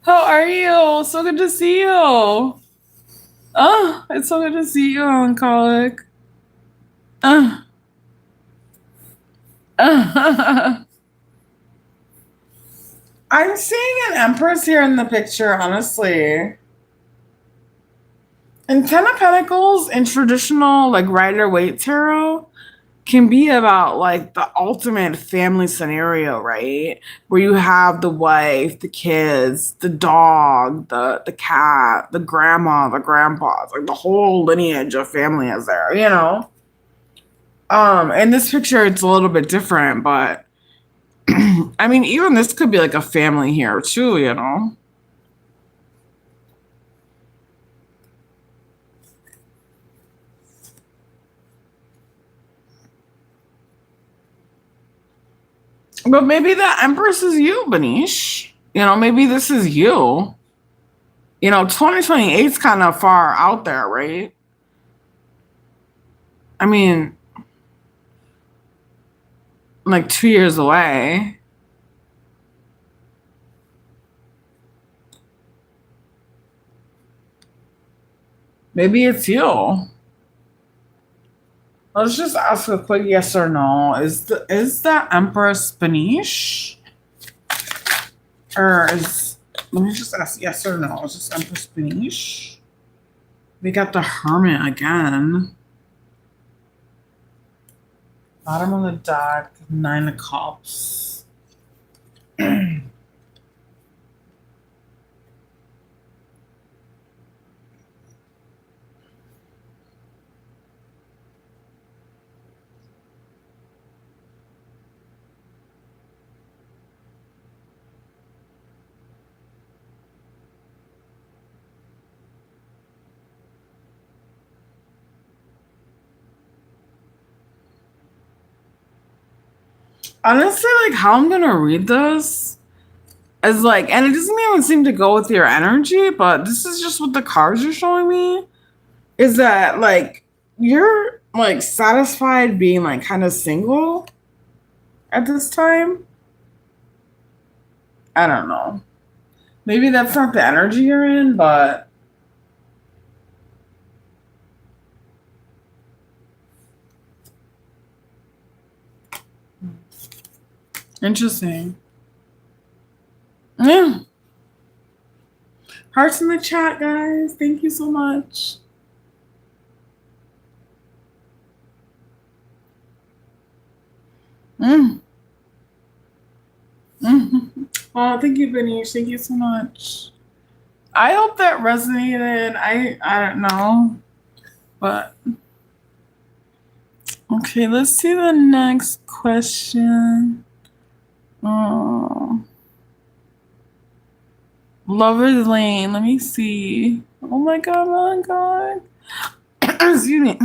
How are you? So good to see you. Oh, it's so good to see you, Melancholic. I'm seeing an Empress here in the picture, honestly. And Ten of Pentacles in traditional, like, Rider-Waite tarot can be about, like, the ultimate family scenario, right? Where you have the wife, the kids, the dog, the cat, the grandma, the grandpa. It's like the whole lineage of family is there, you know? In this picture, it's a little bit different, but I mean, even this could be like a family here too, you know? But maybe the Empress is you, Banish. You know, maybe this is you. You know, 2028 is kind of far out there, right? I mean, like 2 years away. Maybe it's you. Let's just ask a quick yes or no. Is the Empress Banish? Or is, let me just ask yes or no. Is this Empress Banish? We got the Hermit again. Bottom of the deck, 9 of Cups. Honestly, like how I'm gonna read this is like, and it doesn't even seem to go with your energy, but this is just what the cards are showing me. Is that like you're like satisfied being like kind of single at this time? I don't know. Maybe that's not the energy you're in, but interesting. Yeah. Hearts in the chat, guys. Thank you so much. Mm. Mm. Oh, thank you, Benish. Thank you so much. I hope that resonated. I don't know, but okay. Let's see the next question. Oh, Lover's Lane. Let me see. Oh my god. Oh my god. Excuse me.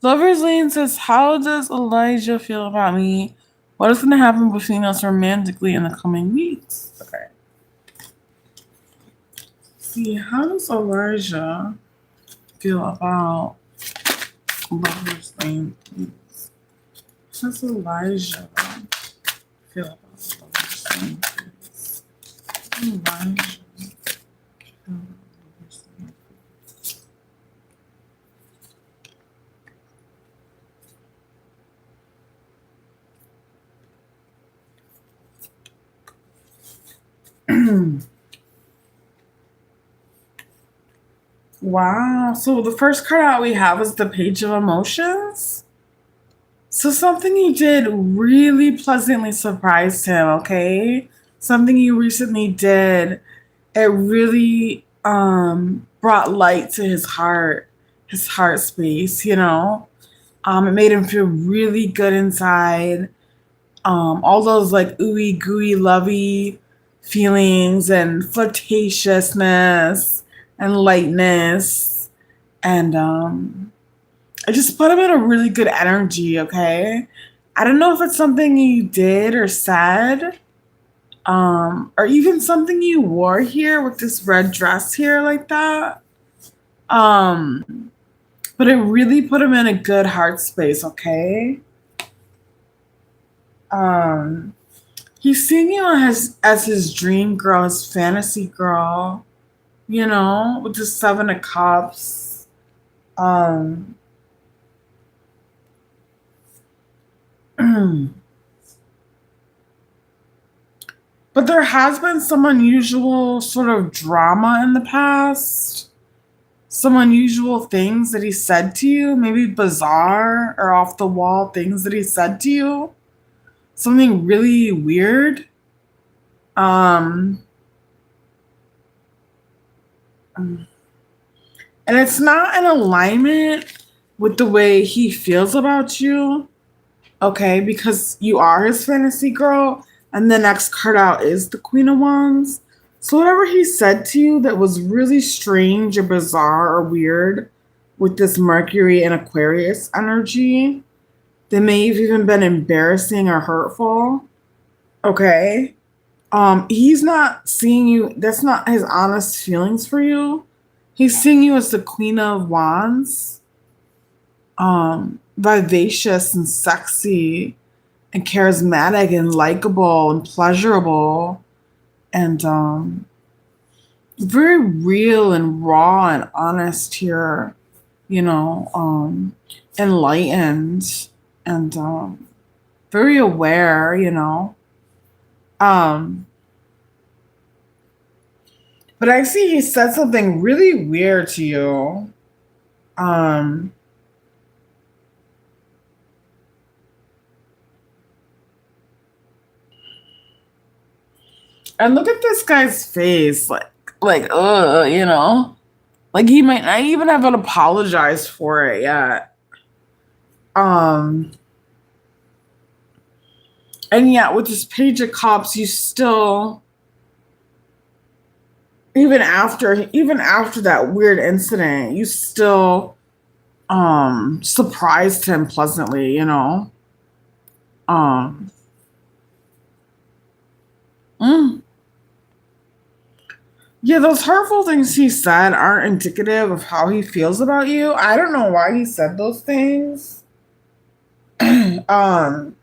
Lover's Lane says, "How does Elijah feel about me? What is going to happen between us romantically in the coming weeks?" Okay. See, how does Elijah feel about Lover's Lane? Please? How does Elijah feel about Lover's Lane? Please? Elijah feel about Lover's Lane? Wow. So the first card out we have is the Page of Emotions. So something you did really pleasantly surprised him, okay? Something you recently did, it really brought light to his heart space, you know? It made him feel really good inside. All those like ooey gooey lovey feelings and flirtatiousness and lightness and I just put him in a really good energy, okay? I don't know if it's something you did or said, or even something you wore here with this red dress here like that. Um, but it really put him in a good heart space, okay? Um, he's seeing you as his dream girl, his fantasy girl, you know, with the Seven of Cups. Um, but there has been some unusual sort of drama in the past. Some unusual things that he said to you, maybe bizarre or off the wall things that he said to you. Something really weird. Um, and it's not in alignment with the way he feels about you, okay? Because you are his fantasy girl, and the next card out is the Queen of Wands. So whatever he said to you that was really strange or bizarre or weird with this Mercury and Aquarius energy, that may have even been embarrassing or hurtful, okay? He's not seeing you, that's not his honest feelings for you. He's seeing you as the Queen of Wands, vivacious and sexy and charismatic and likable and pleasurable and very real and raw and honest here, you know, enlightened and very aware, you know. Um, but I see he said something really weird to you. Um, and look at this guy's face, you know, like he might not even have apologized for it yet. Um, and yet with this Page of Cups, you still, even after that weird incident, you still surprised him pleasantly, you know. Um, Yeah, those hurtful things he said aren't indicative of how he feels about you. I don't know why he said those things. um,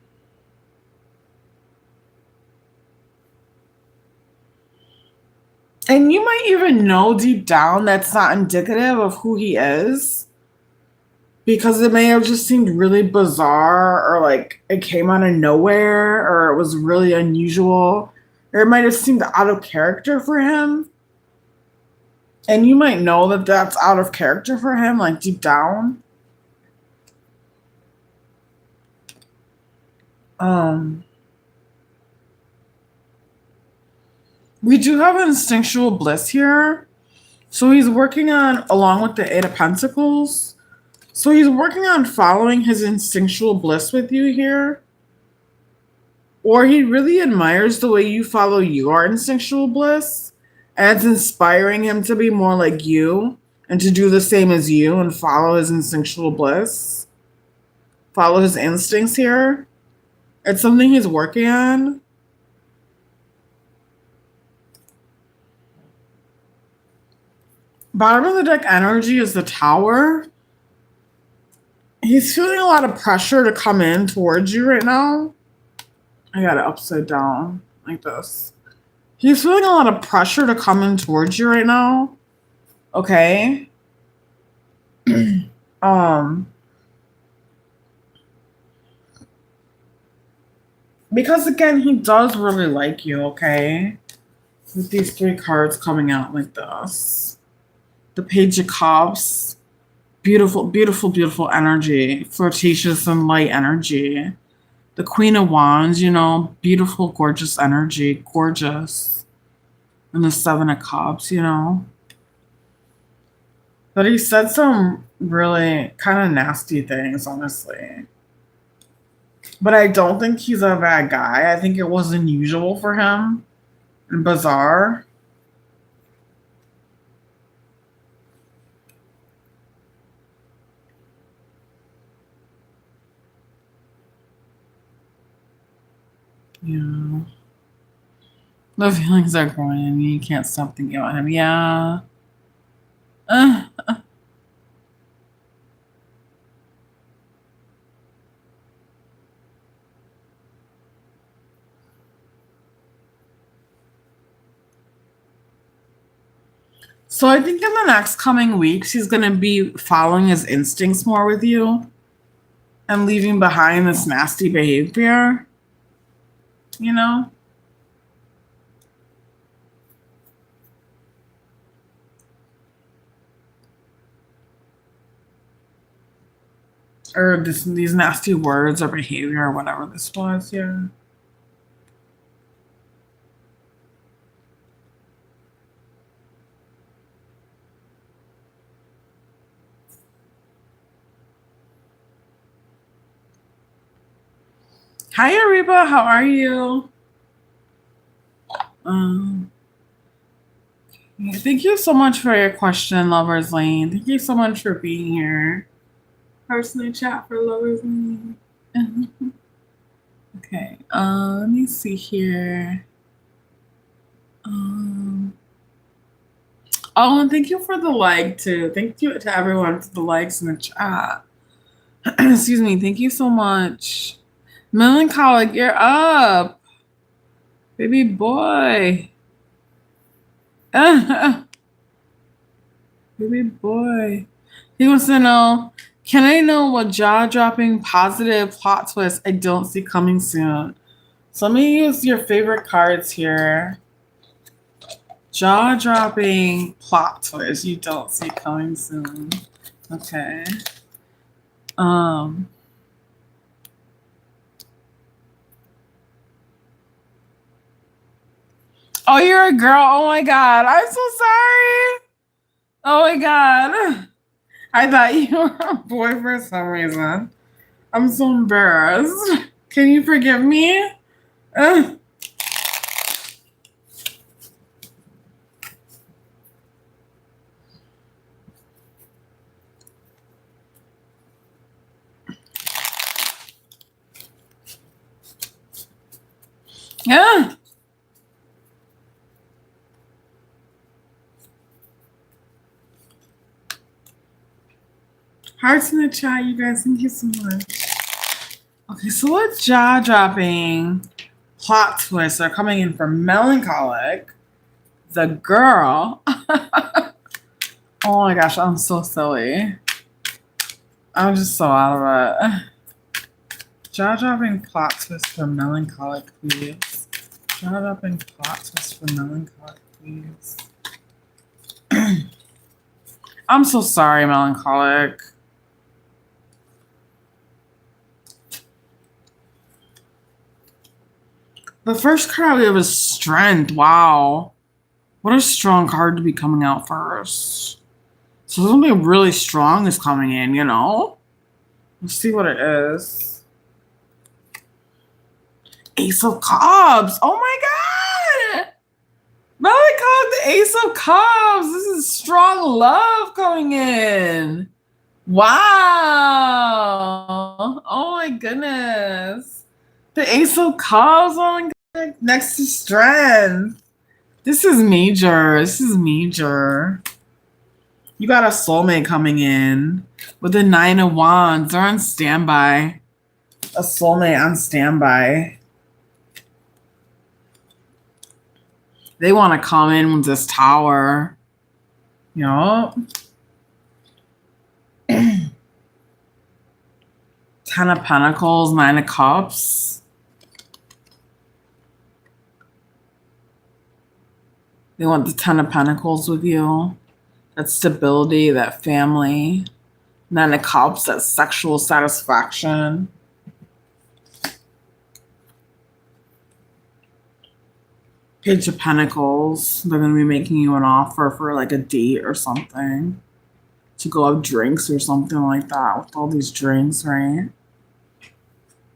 and you might even know deep down that's not indicative of who he is because it may have just seemed really bizarre or like it came out of nowhere or it was really unusual or it might have seemed out of character for him. And you might know that that's out of character for him, like deep down. Um, we do have instinctual bliss here. So he's working on, along with the Eight of Pentacles. So he's working on following his instinctual bliss with you here. Or he really admires the way you follow your instinctual bliss. And it's inspiring him to be more like you and to do the same as you and follow his instinctual bliss. Follow his instincts here. It's something he's working on. Bottom of the deck energy is the Tower. He's feeling a lot of pressure to come in towards you right now. I got it upside down like this. He's feeling a lot of pressure to come in towards you right now. Okay. Because again, he does really like you, okay? With these three cards coming out like this. The Page of Cups. Beautiful, beautiful, beautiful energy. Flirtatious and light energy. The Queen of Wands, you know, beautiful, gorgeous energy. Gorgeous. And the Seven of Cups, you know. But he said some really kind of nasty things, honestly. But I don't think he's a bad guy. I think it was unusual for him and bizarre. Yeah. The feelings are growing in you. You can't stop thinking about him. Yeah. Uh, so I think in the next coming weeks, he's going to be following his instincts more with you and leaving behind this nasty behavior, you know? Or these nasty words or behavior or whatever this was, yeah. Hi, Ariba. How are you? Um, Thank you so much for your question, Lover's Lane. Thank you so much for being here. Personally chat for Lover's Lane. Okay. Let me see here. Oh, and thank you for the like too. Thank you to everyone for the likes in the chat. Excuse me. Thank you so much. Melancholic, you're up. Baby boy. Baby boy. He wants to know, can I know what jaw-dropping positive plot twist I don't see coming soon? So let me use your favorite cards here. Jaw-dropping plot twist you don't see coming soon. Okay. Oh, you're a girl. Oh my god. I'm so sorry. Oh my god. I thought you were a boy for some reason. I'm so embarrassed. Can you forgive me? Yeah. Hearts in the chat, you guys. Thank you so much. Okay, so what jaw-dropping plot twists are coming in for Melancholic? The girl. Oh my gosh, I'm so silly. I'm just so out of it. Jaw-dropping plot twist for Melancholic, please. Jaw-dropping plot twist for Melancholic, please. I'm so sorry, Melancholic. The first card we have is Strength. Wow. What a strong card to be coming out first. So something really strong is coming in, you know? Let's see what it is. Ace of Cups. Oh my god! Melancholic, the Ace of Cups. This is strong love coming in. Wow. Oh my goodness. The Ace of Cups. Oh my god. Next to Strength. This is major. This is major. You got a soulmate coming in with the 9 of Wands. They're on standby. A soulmate on standby. They want to come in with this Tower. Yup. 10 of Pentacles, 9 of Cups. They want the 10 of Pentacles with you. That stability, that family. 9 of Cups, that sexual satisfaction. Page of Pentacles. They're going to be making you an offer for like a date or something. To go have drinks or something like that. With all these drinks, right?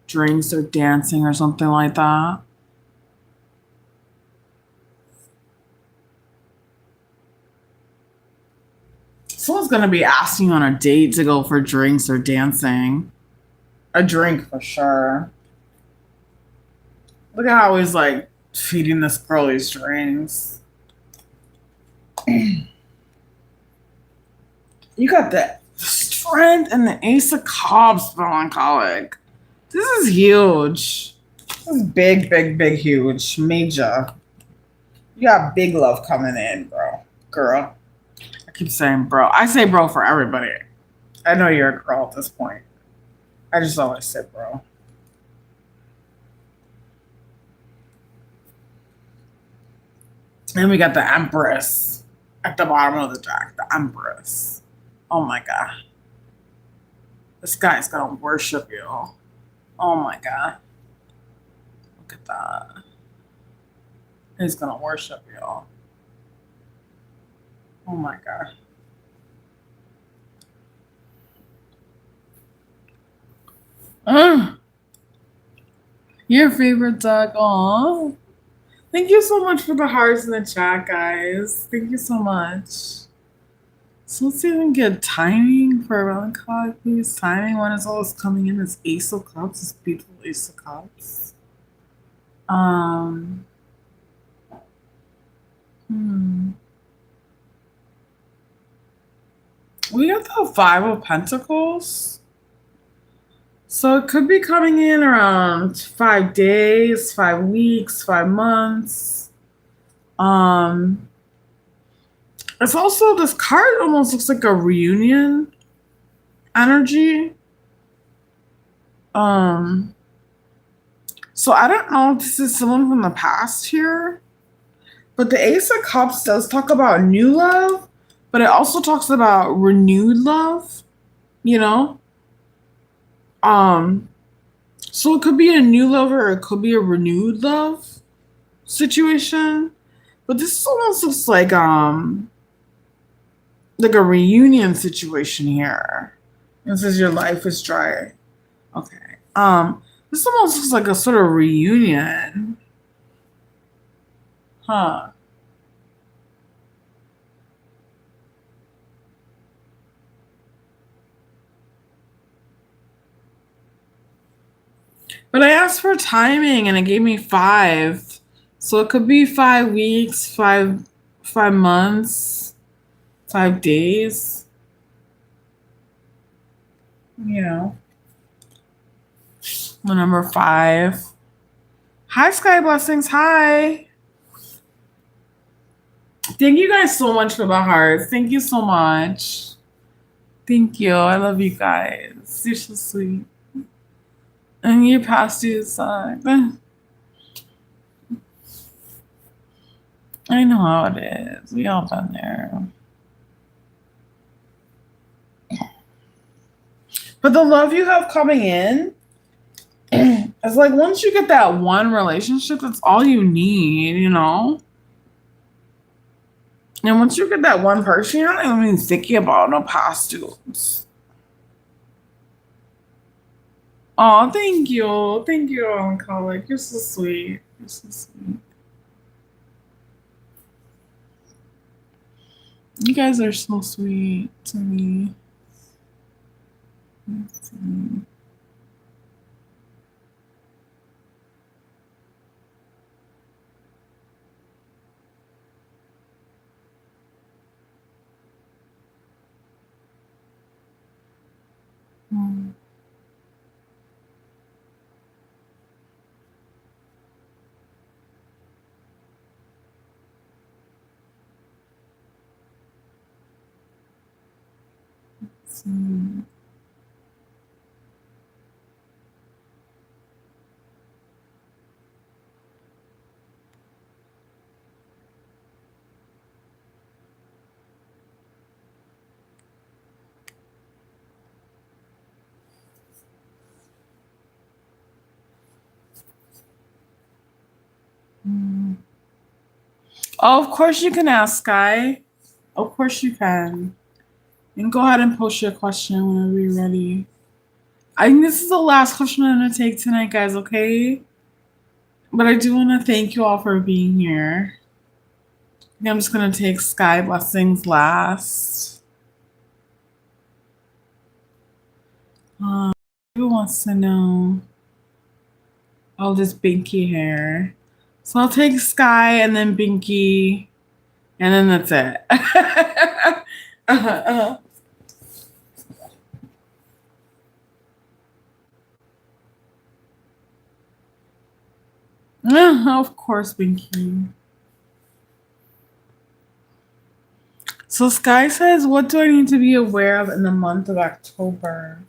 Drinks or dancing or something like that. Someone's going to be asking you on a date to go for drinks or dancing. A drink for sure. Look at how he's like feeding this girl these drinks. You got the Strength and the Ace of Cups, Melancholic. This is huge. This is big, big, big, huge. Major. You got big love coming in, bro. Girl. I keep saying bro. I say bro for everybody. I know you're a girl at this point. I just always say bro. And we got the Empress at the bottom of the deck. The Empress. Oh my god. This guy's gonna worship you. Oh my god. Look at that. He's gonna worship you. Oh my god. Your favorite deck. Aw. Thank you so much for the hearts in the chat, guys. Thank you so much. So let's even get timing for Melancholic, please. Timing when it's always coming in. This Ace of Cups, this beautiful Ace of Cups. We got the 5 of Pentacles. So it could be coming in around 5 days, 5 weeks, 5 months. It's also, this card almost looks like a reunion energy. So I don't know if this is someone from the past here, but the Ace of Cups does talk about new love, but it also talks about renewed love, you know? So it could be a new love or it could be a renewed love situation. But this almost looks like a reunion situation here. It says your life is dry. Okay. This almost looks like a sort of reunion. Huh. But I asked for timing and it gave me 5. So it could be 5 weeks, 5 months, 5 days. you know, the number 5. Hi, Sky Blessings. Hi. Thank you guys so much for the hearts. Thank you so much. Thank you. I love you guys. You're so sweet. And you passed your side. I know how it is. We all been there. But the love you have coming in, it's like once you get that one relationship, that's all you need, you know? And once you get that one person, you're not even thinking about no past dudes. Oh, thank you. Thank you, Colin. You're so sweet. You're so sweet. You guys are so sweet to me. Mm. Mm. Mm. Oh, of course you can ask, Sky. Of course you can. And go ahead and post your question whenever you're ready. I think this is the last question I'm gonna take tonight, guys, okay? But I do want to thank you all for being here. I'm just gonna take Sky Blessings last. Who wants to know all this Binky hair? So I'll take Sky and then Binky, and then that's it. Of course, Binky. So Sky says, what do I need to be aware of in the month of October?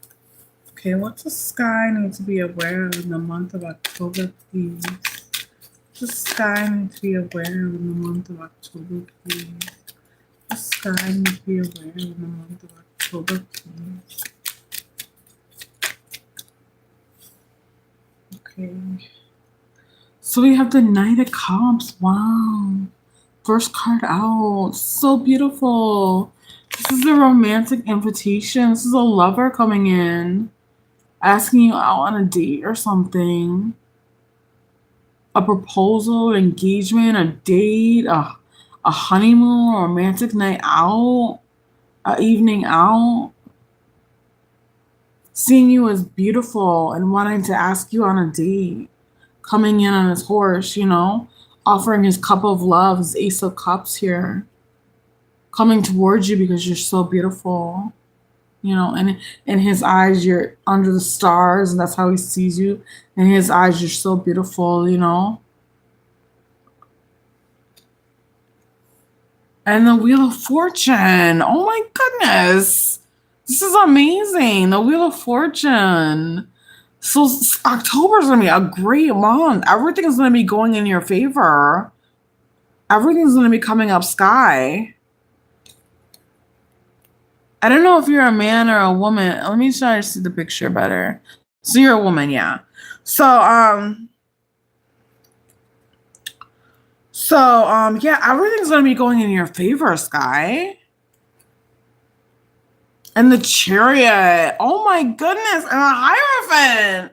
Okay, what does Sky need to be aware of in the month of October, please? What does Sky need to be aware of in the month of October, please? What does Sky need to be aware of in the month of October, please? Okay. So we have the Knight of Cups. Wow. First card out. So beautiful. This is a romantic invitation. This is a lover coming in, asking you out on a date or something. A proposal, engagement, a date, a honeymoon, a romantic night out, a evening out. Seeing you as beautiful and wanting to ask you on a date. Coming in on his horse, you know, offering his cup of love, his Ace of Cups here. Coming towards you because you're so beautiful. You know, and in his eyes, you're under the stars, and that's how he sees you. In his eyes, you're so beautiful, you know. And the Wheel of Fortune. Oh my goodness. This is amazing. The Wheel of Fortune. So October's going to be a great month. Everything's going to be going in your favor. Everything's going to be coming up, Sky. I don't know if you're a man or a woman. Let me try to see the picture better. So you're a woman, yeah. So yeah, everything's gonna be going in your favor, Sky. And the Chariot. Oh my goodness, and a Hierophant.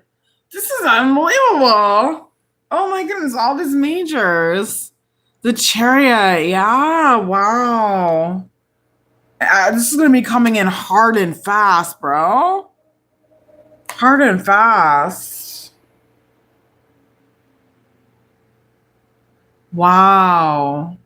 This is unbelievable. Oh my goodness, all these majors. The Chariot, yeah, wow. This is gonna be coming in hard and fast, bro. Hard and fast. Wow.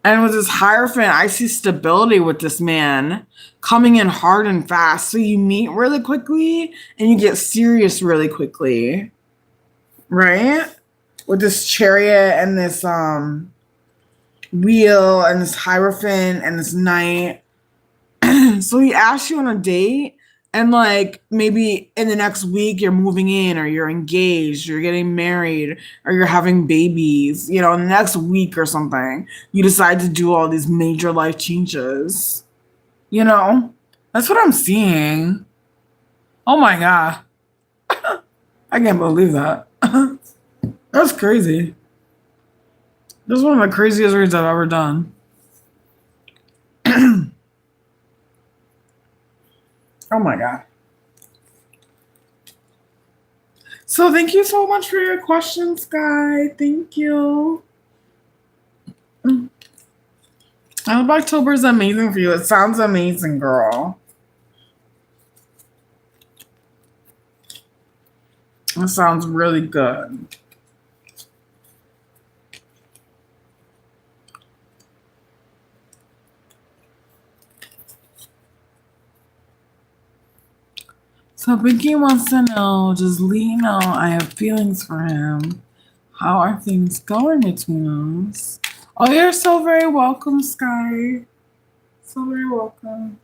And with this Hierophant, I see stability with this man coming in hard and fast. So you meet really quickly and you get serious really quickly. Right? With this Chariot and this Wheel and this Hierophant and this Knight. So he asks you on a date, and like maybe in the next week you're moving in, or you're engaged, or you're getting married, or you're having babies. You know, in the next week or something, you decide to do all these major life changes. You know, that's what I'm seeing. Oh my god, I can't believe that. That's crazy. This is one of the craziest reads I've ever done. Oh my god. So thank you so much for your questions, Sky. Thank you. I hope October is amazing for you. It sounds amazing, girl. It sounds really good. So Pinky wants to know, does Lee know I have feelings for him? How are things going between us? Oh, you're so very welcome, Sky. So very welcome.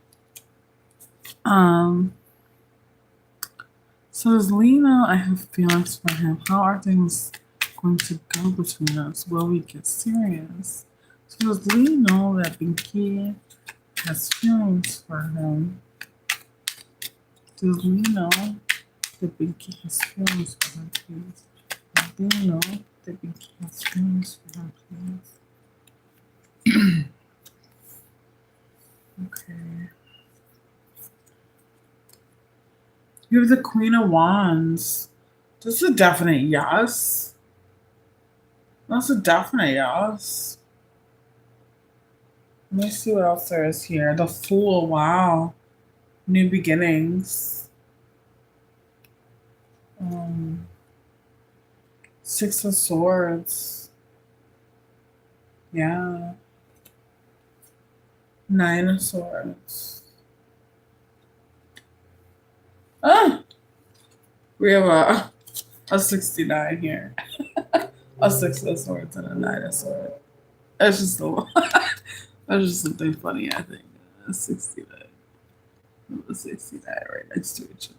So does Lee know I have feelings for him? How are things going to go between us? Will we get serious? So does Lee know that Pinky has feelings for him? Does Lee know that Pinky has feelings for her, please? Does Lee know that Pinky has feelings for her, please? Okay. You have the Queen of Wands. This is a definite yes. That's a definite yes. Let me see what else there is here. The Fool. Wow. New beginnings. 6 of Swords. Yeah. 9 of Swords. Ah! We have a 69 here. A 6 of Swords and a 9 of Swords. That's just that's just something funny, I think. A 69. A 69 right next to each other.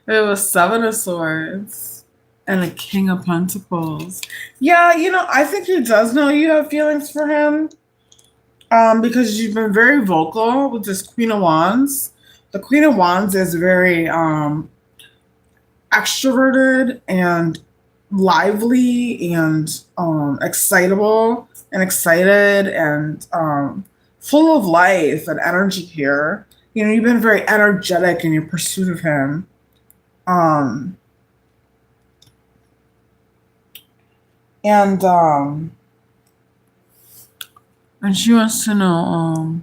We have a 7 of Swords and a King of Pentacles. Yeah, you know, I think he does know you have feelings for him. Because you've been very vocal with this Queen of Wands. The Queen of Wands is very extroverted and lively and excitable and excited and full of life and energy here. You know, you've been very energetic in your pursuit of him. And she wants to know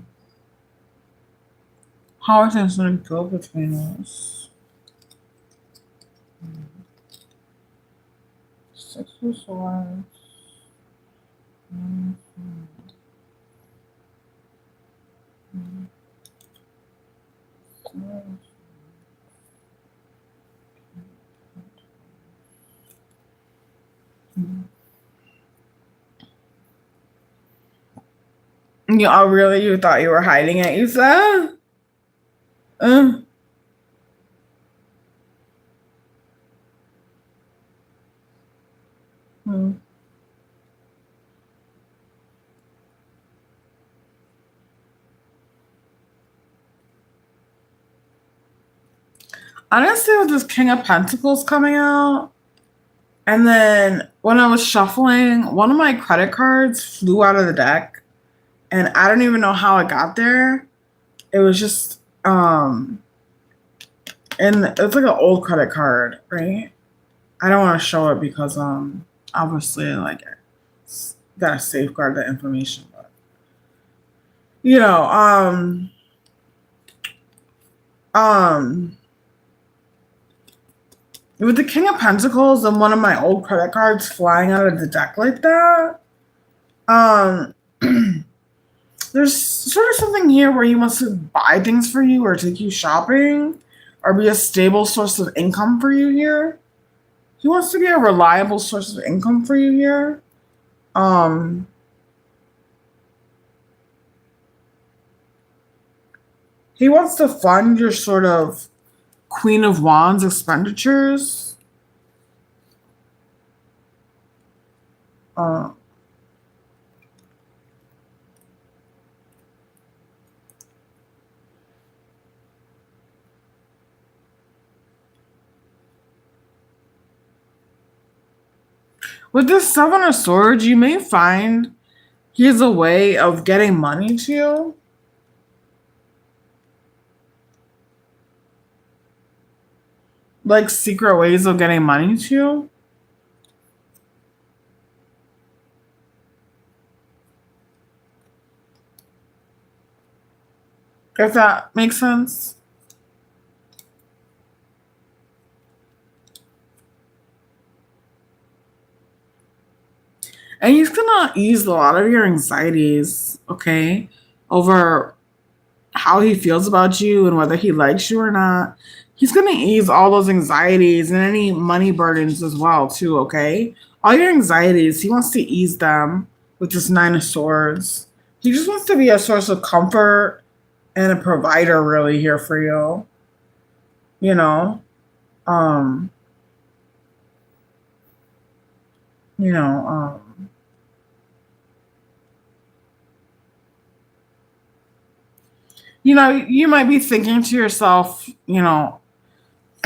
how are things going to go between us. 6 of Swords. You oh really? You thought you were hiding it, you said? Hmm. Honestly, with this King of Pentacles coming out, and then when I was shuffling, one of my credit cards flew out of the deck, and I don't even know how it got there. It was just and it's like an old credit card, right? I don't want to show it because obviously like it's gotta safeguard the information, but you know With the King of Pentacles and one of my old credit cards flying out of the deck like that, um, there's sort of something here where he wants to buy things for you or take you shopping or be a stable source of income for you here. He wants to be a reliable source of income for you here. Um, he wants to fund your sort of Queen of Wands expenditures. Uh, with this Seven of Swords, you may find he has a way of getting money to you. Like secret ways of getting money to you. If that makes sense. And he's gonna ease a lot of your anxieties, okay, over how he feels about you and whether he likes you or not. He's gonna ease all those anxieties and any money burdens as well, too, okay? All your anxieties, he wants to ease them with this Nine of Swords. He just wants to be a source of comfort and a provider really here for you. You know? Um, you know, you might be thinking to yourself,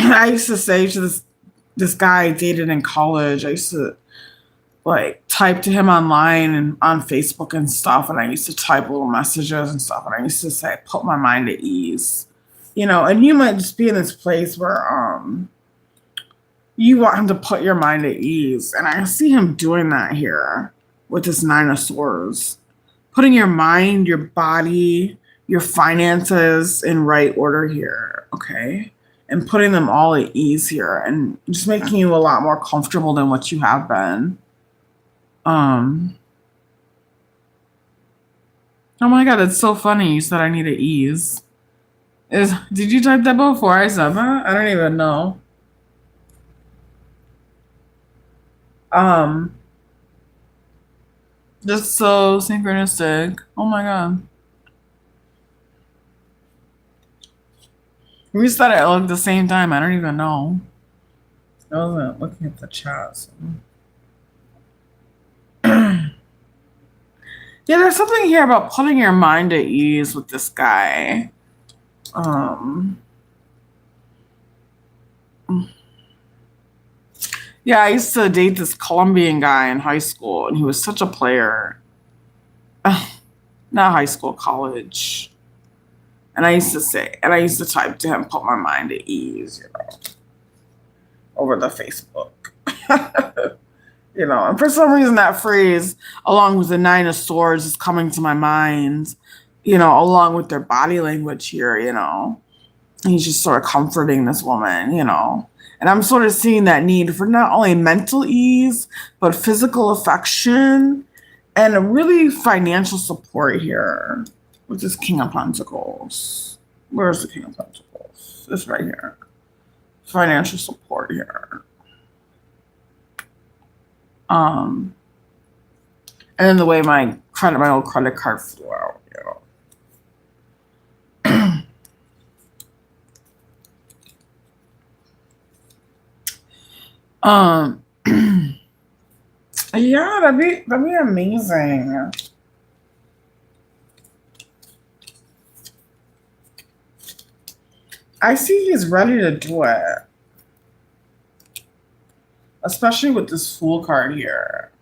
I used to say to this guy I dated in college, I used to like type to him online and on Facebook and stuff, and I used to type little messages and stuff, and I used to say, put my mind at ease. And you might just be in this place where you want him to put your mind at ease. And I see him doing that here with this Nine of Swords. Putting your mind, your body, your finances in right order here, okay? And putting them all at ease here and just making you a lot more comfortable than what you have been. Oh my god, it's so funny you said I need to ease. Did you type that before I said that? I don't even know. Um, just so synchronistic. Oh my god. We said it like the same time. I don't even know. I wasn't looking at the chat. So. Yeah, there's something here about putting your mind at ease with this guy. Yeah, I used to date this Colombian guy in high school, and he was such a player. Not high school, college. And I used to type to him, put my mind at ease, over the Facebook. And for some reason that phrase, along with the Nine of Swords, is coming to my mind, along with their body language here, And he's just sort of comforting this woman, And I'm sort of seeing that need for not only mental ease, but physical affection and a really financial support here with this King of Pentacles. Where's the King of Pentacles? It's right here. Financial support here. And then the way my old credit card flew out, Yeah, that'd be amazing. I see he's ready to do it. Especially with this Fool card here.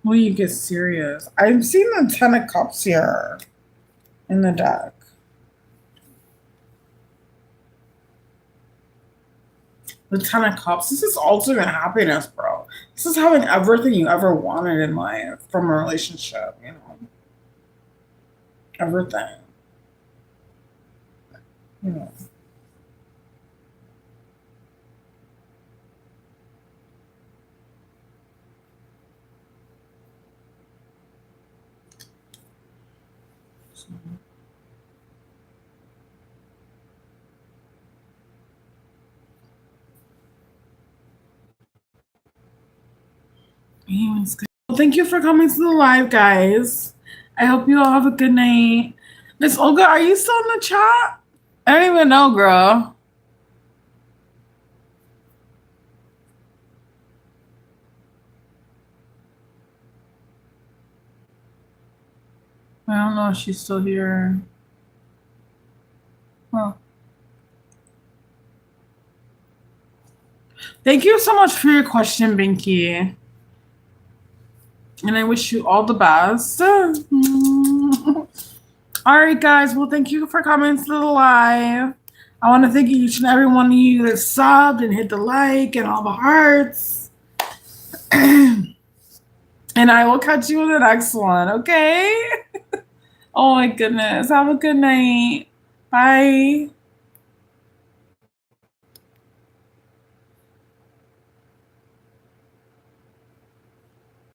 Will you get serious? I'm seeing the Ten of Cups here in the deck. The Ten of Cups. This is ultimate happiness, bro. This is having everything you ever wanted in life from a relationship, you know? Everything. You know. So, anyways, well, thank you for coming to the live, guys. I hope you all have a good night. Miss Olga, are you still in the chat? I don't even know, girl. I don't know if she's still here. Well, thank you so much for your question, Binky. And I wish you all the best. All right, guys. Well, thank you for coming to the live. I want to thank each and every one of you that subbed and hit the like and all the hearts. And I will catch you in the next one, okay? Oh my goodness. Have a good night. Bye.